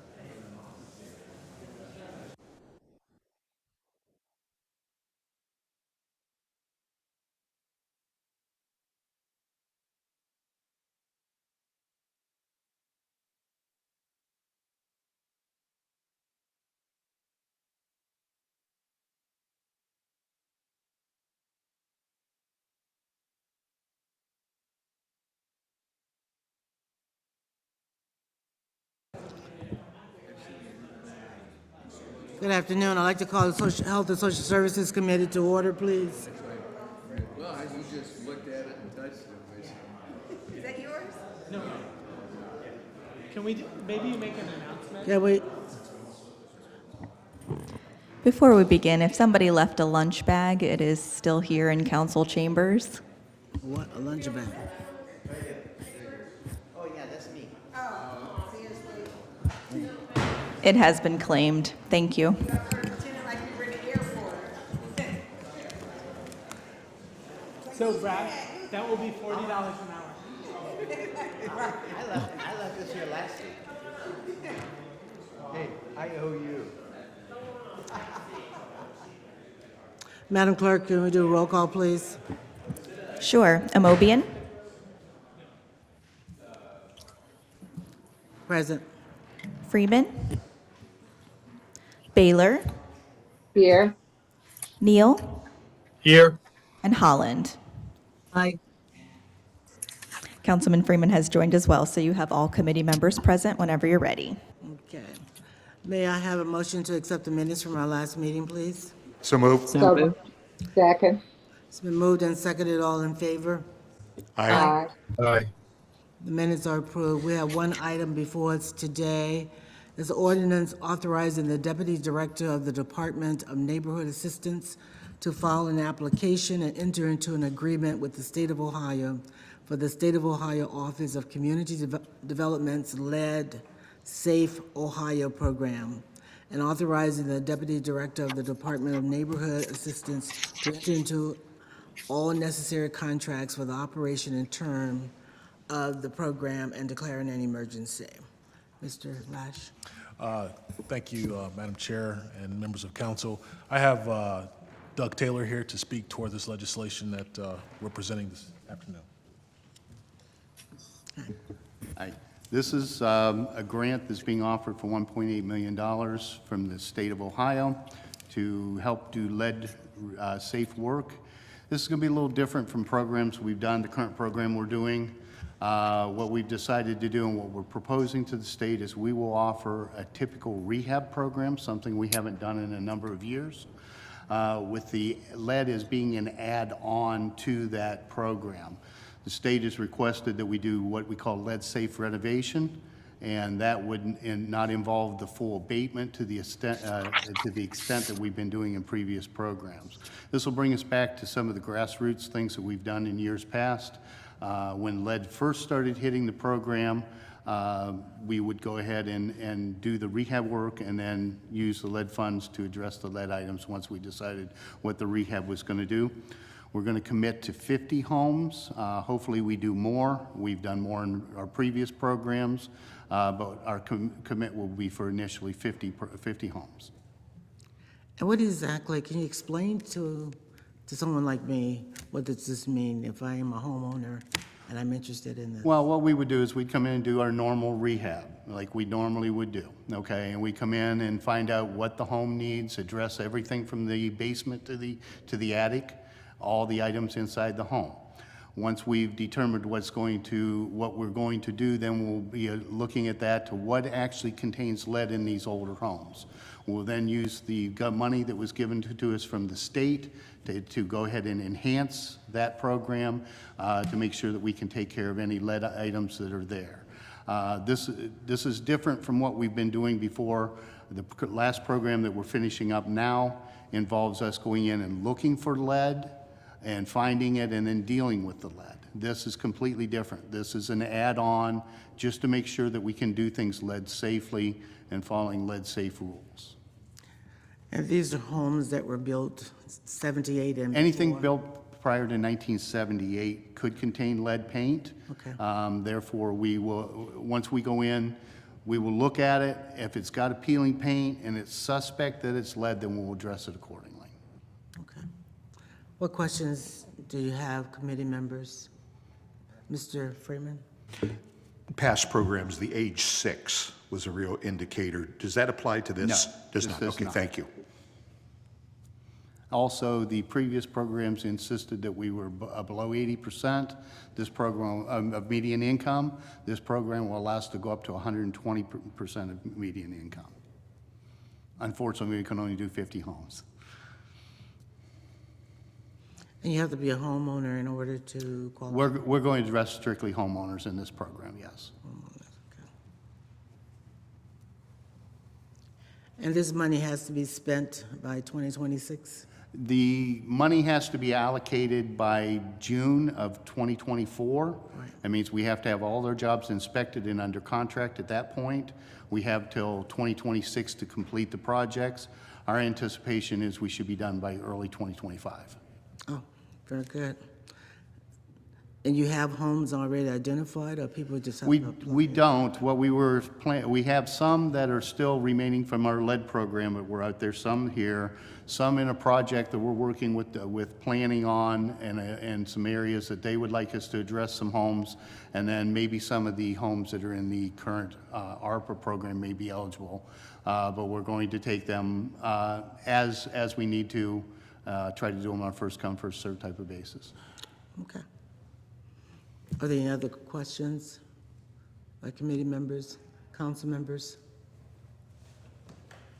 Good afternoon. I'd like to call the Health and Social Services Committee to order, please. Well, you just looked at it and touched it, basically. Is that yours? No. Can we maybe make an announcement? Yeah, wait. Before we begin, if somebody left a lunch bag, it is still here in council chambers. What, a lunch bag? Oh, yeah, that's me. It has been claimed. Thank you. So, Brad, that will be $40 an hour. I left this here last week. Hey, I owe you. Madam Clerk, can we do a roll call, please? Sure. Amobian, Present. Freeman, Baylor, Here. Neal, Here. and Holland. Aye. Councilman Freeman has joined as well, so you have all committee members present whenever you're ready. Okay. May I have a motion to accept the minutes from our last meeting, please? So moved. So moved. Second. It's been moved and seconded. All in favor? Aye. Aye. The minutes are approved. We have one item before us today. It's an ordinance authorizing the Deputy Director of the Department of Neighborhood Assistance to file an application and enter into an agreement with the State of Ohio for the State of Ohio Office of Community Development's lead Safe Ohio program, and authorizing the Deputy Director of the Department of Neighborhood Assistance to enter into all necessary contracts for the operation and term of the program and declaring an emergency. Mr. Lash. Thank you, Madam Chair and members of council. I have Doug Taylor here to speak toward this legislation that we're presenting this afternoon. Hi. This is a grant that's being offered for $1.8 million from the state of Ohio to help do lead safe work. This is going to be a little different from programs we've done, the current program we're doing. What we've decided to do and what we're proposing to the state is we will offer a typical rehab program, something we haven't done in a number of years, with the lead as being an add-on to that program. The state has requested that we do what we call lead-safe renovation, and that would not involve the full abatement to the extent that we've been doing in previous programs. This will bring us back to some of the grassroots things that we've done in years past. When lead first started hitting the program, we would go ahead and do the rehab work and then use the lead funds to address the lead items once we decided what the rehab was going to do. We're going to commit to 50 homes. Hopefully we do more. We've done more in our previous programs, but our commit will be for initially 50 homes. And what exactly, can you explain to someone like me, what does this mean if I am a homeowner and I'm interested in this? Well, what we would do is we'd come in and do our normal rehab, like we normally would do, okay? And we come in and find out what the home needs, address everything from the basement to the attic, all the items inside the home. Once we've determined what we're going to do, then we'll be looking at that to what actually contains lead in these older homes. We'll then use the money that was given to us from the state to go ahead and enhance that program to make sure that we can take care of any lead items that are there. This is different from what we've been doing before. The last program that we're finishing up now involves us going in and looking for lead and finding it and then dealing with the lead. This is completely different. This is an add-on just to make sure that we can do things lead safely and following lead safe rules. And these are homes that were built 78 and Anything before? built prior to 1978 could contain lead paint. Okay. Therefore, we will, once we go in, we will look at it. If it's got a peeling paint and it's suspect that it's lead, then we'll address it accordingly. Okay. What questions do you have, committee members? Mr. Freeman? Past programs, the age 6 was a real indicator. Does that apply to this? No, Does this not? does Okay, not. thank you. Also, the previous programs insisted that we were below 80%. This program of median income, this program will allow us to go up to 120% of median income. Unfortunately, we can only do 50 homes. And you have to be a homeowner in order to qualify? We're going to address strictly homeowners in this program, yes. And this money has to be spent by 2026? The money has to be allocated by June of 2024. That means we have to have all their jobs inspected and under contract at that point. We have till 2026 to complete the projects. Our anticipation is we should be done by early 2025. Oh, very good. And you have homes already identified, or people just have to apply? We don't. What we were we have some that are still remaining from our lead program that were out there, some here, some in a project that we're working with planning on, and some areas that they would like us to address some homes, and then maybe some of the homes that are in the current ARPA program may be eligible. But we're going to take them as we need to, try to do them on a first come, first served type of basis. Okay. Are there any other questions by committee members, council members?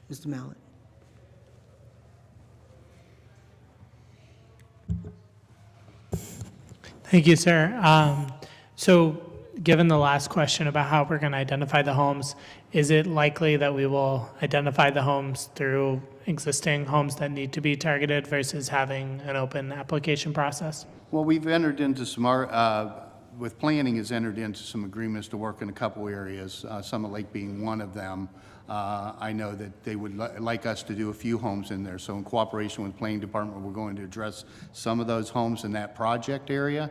Mr. Mallett? Thank you, sir. So given the last question about how we're going to identify the homes, is it likely that we will identify the homes through existing homes that need to be targeted versus having an open application process? Well, we've entered into some, with planning has entered into some agreements to work in a couple areas, Summit Lake being one of them. I know that they would like us to do a few homes in there. So in cooperation with the planning department, we're going to address some of those homes in that project area.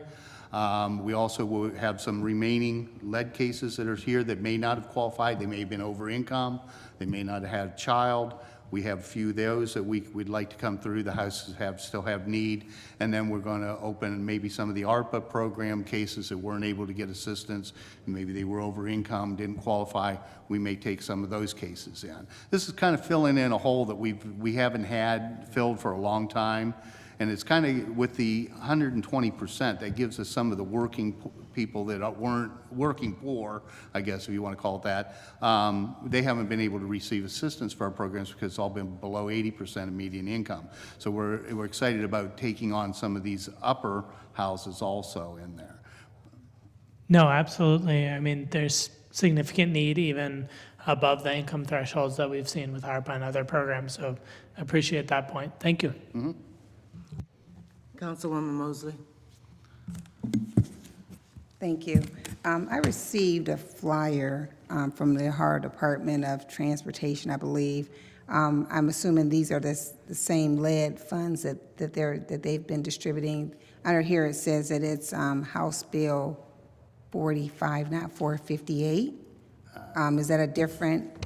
We also will have some remaining lead cases that are here that may not have qualified. They may have been over income. They may not have had a child. We have a few of those that we'd like to come through. The houses still have need. And then we're going to open maybe some of the ARPA program cases that weren't able to get assistance. Maybe they were over income, didn't qualify. We may take some of those cases in. This is kind of filling in a hole that we haven't had filled for a long time. And it's kind of with the 120%, that gives us some of the working people that weren't working poor, I guess if you want to call it that. They haven't been able to receive assistance for our programs because it's all been below 80% of median income. So we're excited about taking on some of these upper houses also in there. No, absolutely. I mean, there's significant need even above the income thresholds that we've seen with ARPA and other programs. So I appreciate that point. Thank you. Mm-hmm. Councilwoman Mosley? Thank you. I received a flyer from the Ohio Department of Transportation, I believe. I'm assuming these are the same lead funds that they've been distributing. Under here it says that it's House Bill 45, not 458. Is that a different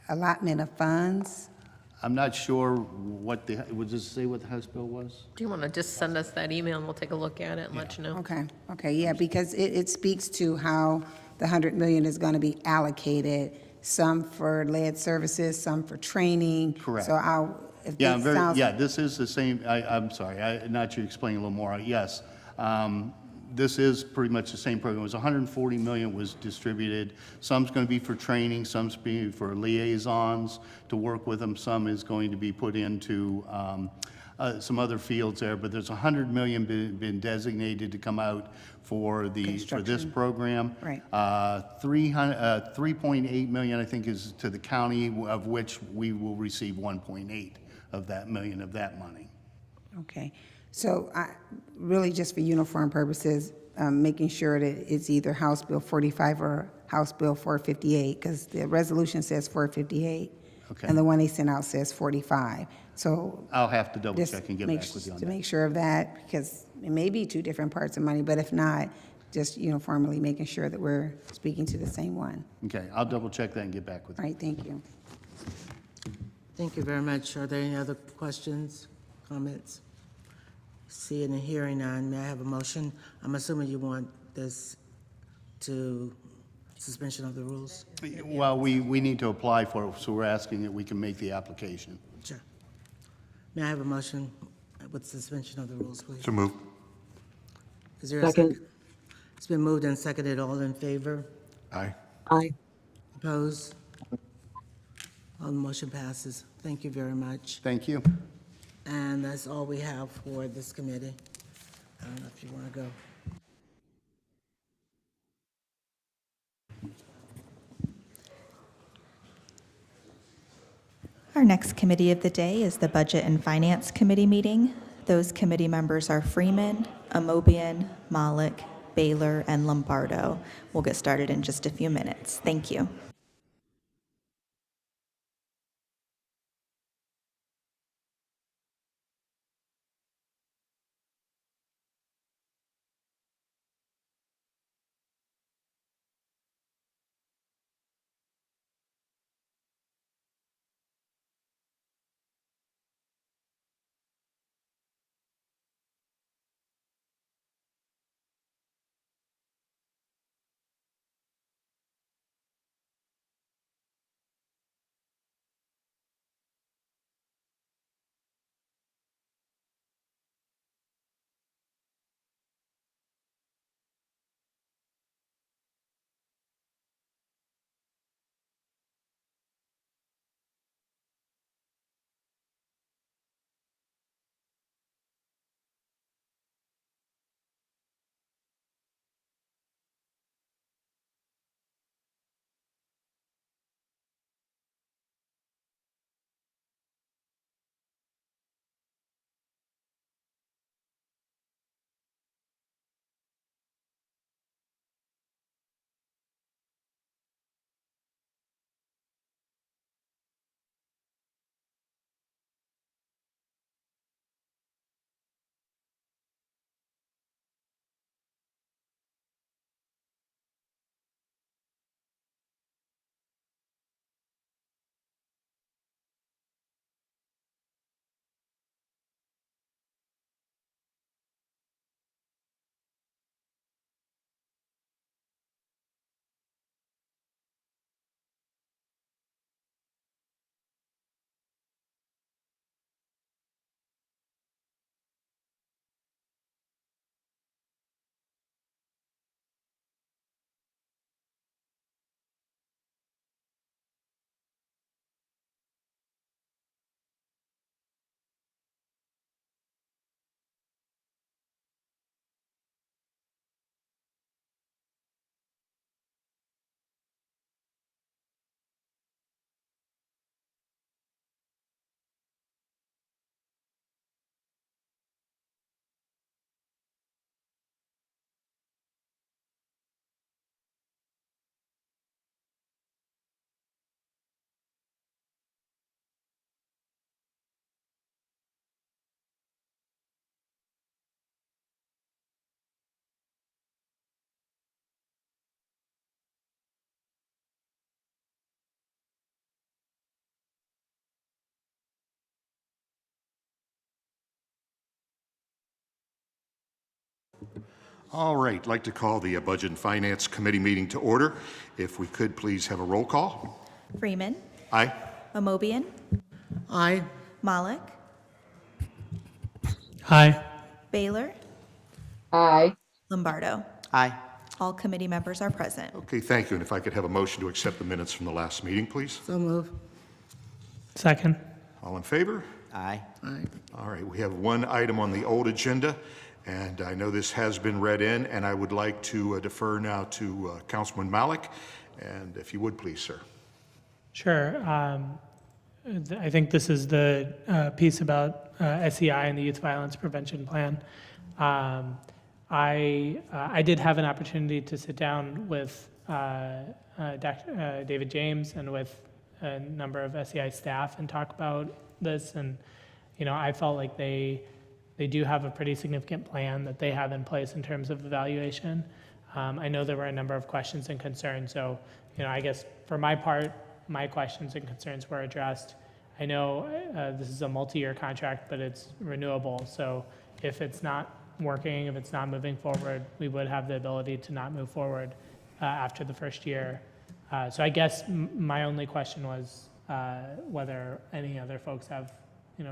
allotment of funds? I'm not sure what would this say what the House bill was? Do you want to just send us that email and we'll take a look at it and let you know? Okay, yeah, because it speaks to how the $100 million is going to be allocated, some for lead services, some for training. Correct. So this is the same, I'm sorry, not to explain a little more. Yes, this is pretty much the same program. It was $140 million was distributed. Some's going to be for training, some's being for liaisons to work with them. Some is going to be put into some other fields there, but there's 100 million been designated to come out for this program. Right. 3.8 million, I think, is to the county, of which we will receive 1.8 of that million of that money. Okay, so really just for uniform purposes, making sure that it's either House Bill 45 or House Bill 458, because the resolution says 458. Okay. And the one they sent out says 45. So I'll have to double just check and get back with you on to that. make sure of that, because it may be two different parts of money, but if not, just uniformly making sure that we're speaking to the same one. Okay, I'll double check that and get back with you. All right, thank you. Thank you very much. Are there any other questions, comments? Seeing and hearing none, may I have a motion? I'm assuming you want this to suspension of the rules? Well, we need to apply for it, so we're asking that we can make the application. Sure. May I have a motion with suspension of the rules, please? So move. Is there a second? It's been moved and seconded. All in favor? Aye. Aye. Opposed? All the motion passes. Thank you very much. Thank you. And that's all we have for this committee. I don't know if you want to go. Our next committee of the day is the Budget and Finance Committee meeting. Those committee members are Freeman, Amobian, Malik, Baylor, and Lombardo. We'll get started in just a few minutes. Thank you. All right, I'd like to call the Budget and Finance Committee meeting to order. If we could please have a roll call. Freeman, Aye. Amobian, Aye. Malik, Aye. Baylor, Aye. Lombardo. Aye. All committee members are present. Okay, thank you. And if I could have a motion to accept the minutes from the last meeting, please. So move. Second. All in favor? Aye. Aye. All right, we have one item on the old agenda, and I know this has been read in, and I would like to defer now to Councilman Malik, and if you would, please, sir. Sure. I think this is the piece about SEI and the Youth Violence Prevention Plan. I did have an opportunity to sit down with David James and with a number of SEI staff and talk about this, and I felt like they do have a pretty significant plan that they have in place in terms of evaluation. I know there were a number of questions and concerns, so I guess for my part, my questions and concerns were addressed. I know this is a multi-year contract, but it's renewable, so if it's not working, if it's not moving forward, we would have the ability to not move forward after the first year. So I guess my only question was whether any other folks have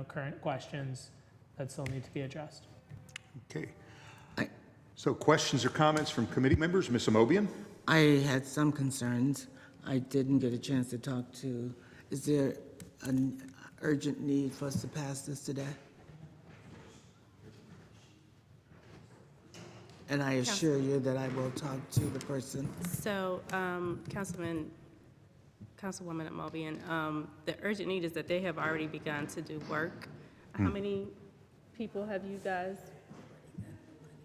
current questions that still need to be addressed. Okay. So questions or comments from committee members? Ms. Amobian? I had some concerns. I didn't get a chance to talk to, is there an urgent need for us to pass this today? And I assure you that I will talk to the person. So, Councilwoman Amobian, the urgent need is that they have already begun to do work. How many people have you guys,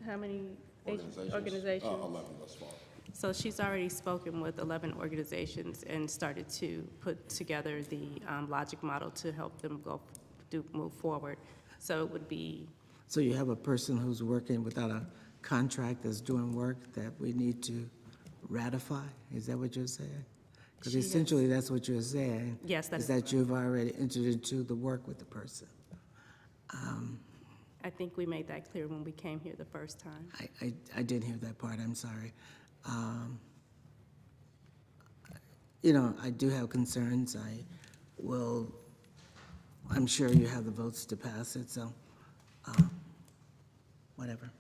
how many organizations? 11 thus far. So she's already spoken with 11 organizations and started to put together the logic model to help them move forward. So it would be. So you have a person who's working without a contract that's doing work that we need to ratify? Is that what you're saying? Because essentially that's what you're saying. Yes, that is is that you've already entered into the work with the person. I think we made that clear when we came here the first time. I didn't hear that part, I'm sorry. I do have concerns. I'm sure you have the votes to pass it, so whatever.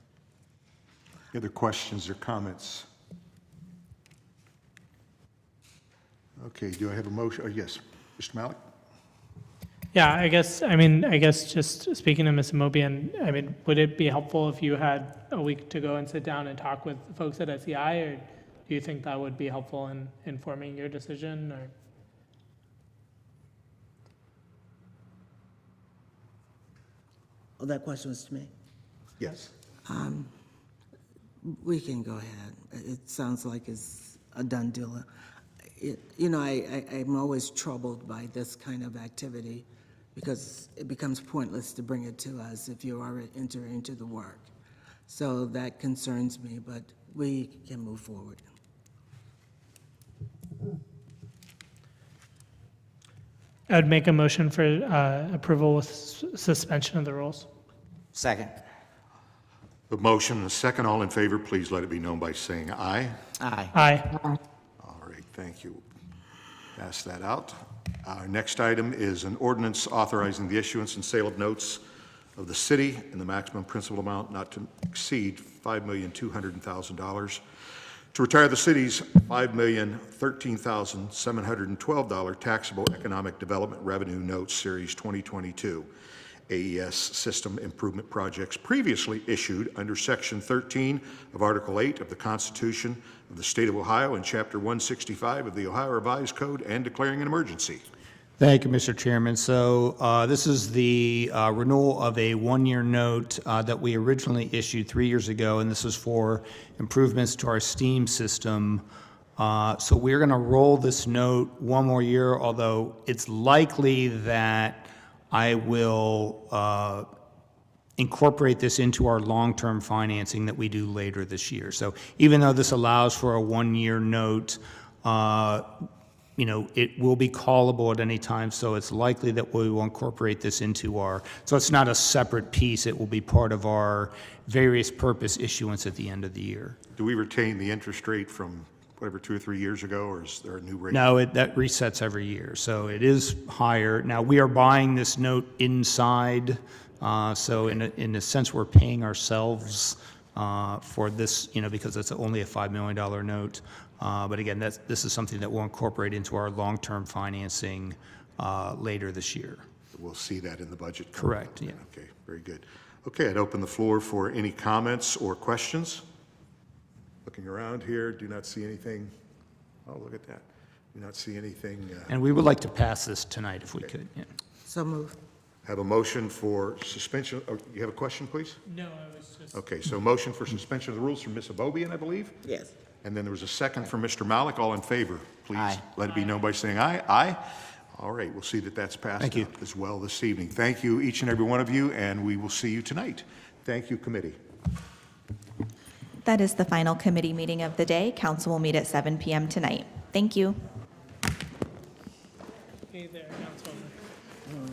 Any other questions or comments? Okay, do I have a motion? Oh, yes, Mr. Malik? Yeah, I guess just speaking to Ms. Amobian, would it be helpful if you had a week to go and sit down and talk with the folks at SEI, or do you think that would be helpful in informing your decision, or? Oh, that question was to me? Yes. We can go ahead. It sounds like it's a done deal. I'm always troubled by this kind of activity because it becomes pointless to bring it to us if you already enter into the work. So that concerns me, but we can move forward. I would make a motion for approval with suspension of the rules. Second. The motion and a second. All in favor, please let it be known by saying aye. Aye. Aye. All right, thank you. Pass that out. Our next item is an ordinance authorizing the issuance and sale of notes of the city in the maximum principal amount not to exceed $5,200,000 to retire the city's $5,013,712 taxable economic development revenue notes series 2022 AES system improvement projects previously issued under Section 13 of Article 8 of the Constitution of the State of Ohio and Chapter 165 of the Ohio Revised Code and declaring an emergency. Thank you, Mr. Chairman. So this is the renewal of a one-year note that we originally issued 3 years ago, and this is for improvements to our STEAM system. So we're going to roll this note one more year, although it's likely that I will incorporate this into our long-term financing that we do later this year. So even though this allows for a one-year note, it will be callable at any time, so it's likely that we will incorporate this into so it's not a separate piece, it will be part of our various purpose issuance at the end of the year. Do we retain the interest rate from whatever 2 or 3 years ago, or is there a new rate? No, that resets every year, so it is higher. Now, we are buying this note inside, so in a sense, we're paying ourselves for this, because it's only a $5 million note. But again, this is something that we'll incorporate into our long-term financing later this year. we'll see that in the budget. Correct, yeah. Okay, very good. Okay, I'd open the floor for any comments or questions. Looking around here, do not see anything. Oh, look at that. Do not see anything. And we would like to pass this tonight if we could. Yeah. So move. Have a motion for suspension. Oh, you have a question, please? No, I was just. Okay, so motion for suspension of the rules from Ms. Abobian, I believe? Yes. And then there was a second from Mr. Malik. All in favor, please Aye. let it be known by saying aye. Aye? All right, we'll see that that's passed Thank you. up as well this evening. Thank you, each and every one of you, and we will see you tonight. Thank you, committee. That is the final committee meeting of the day. Council will meet at 7 p.m. tonight. Thank you. Hey there, Councilwoman.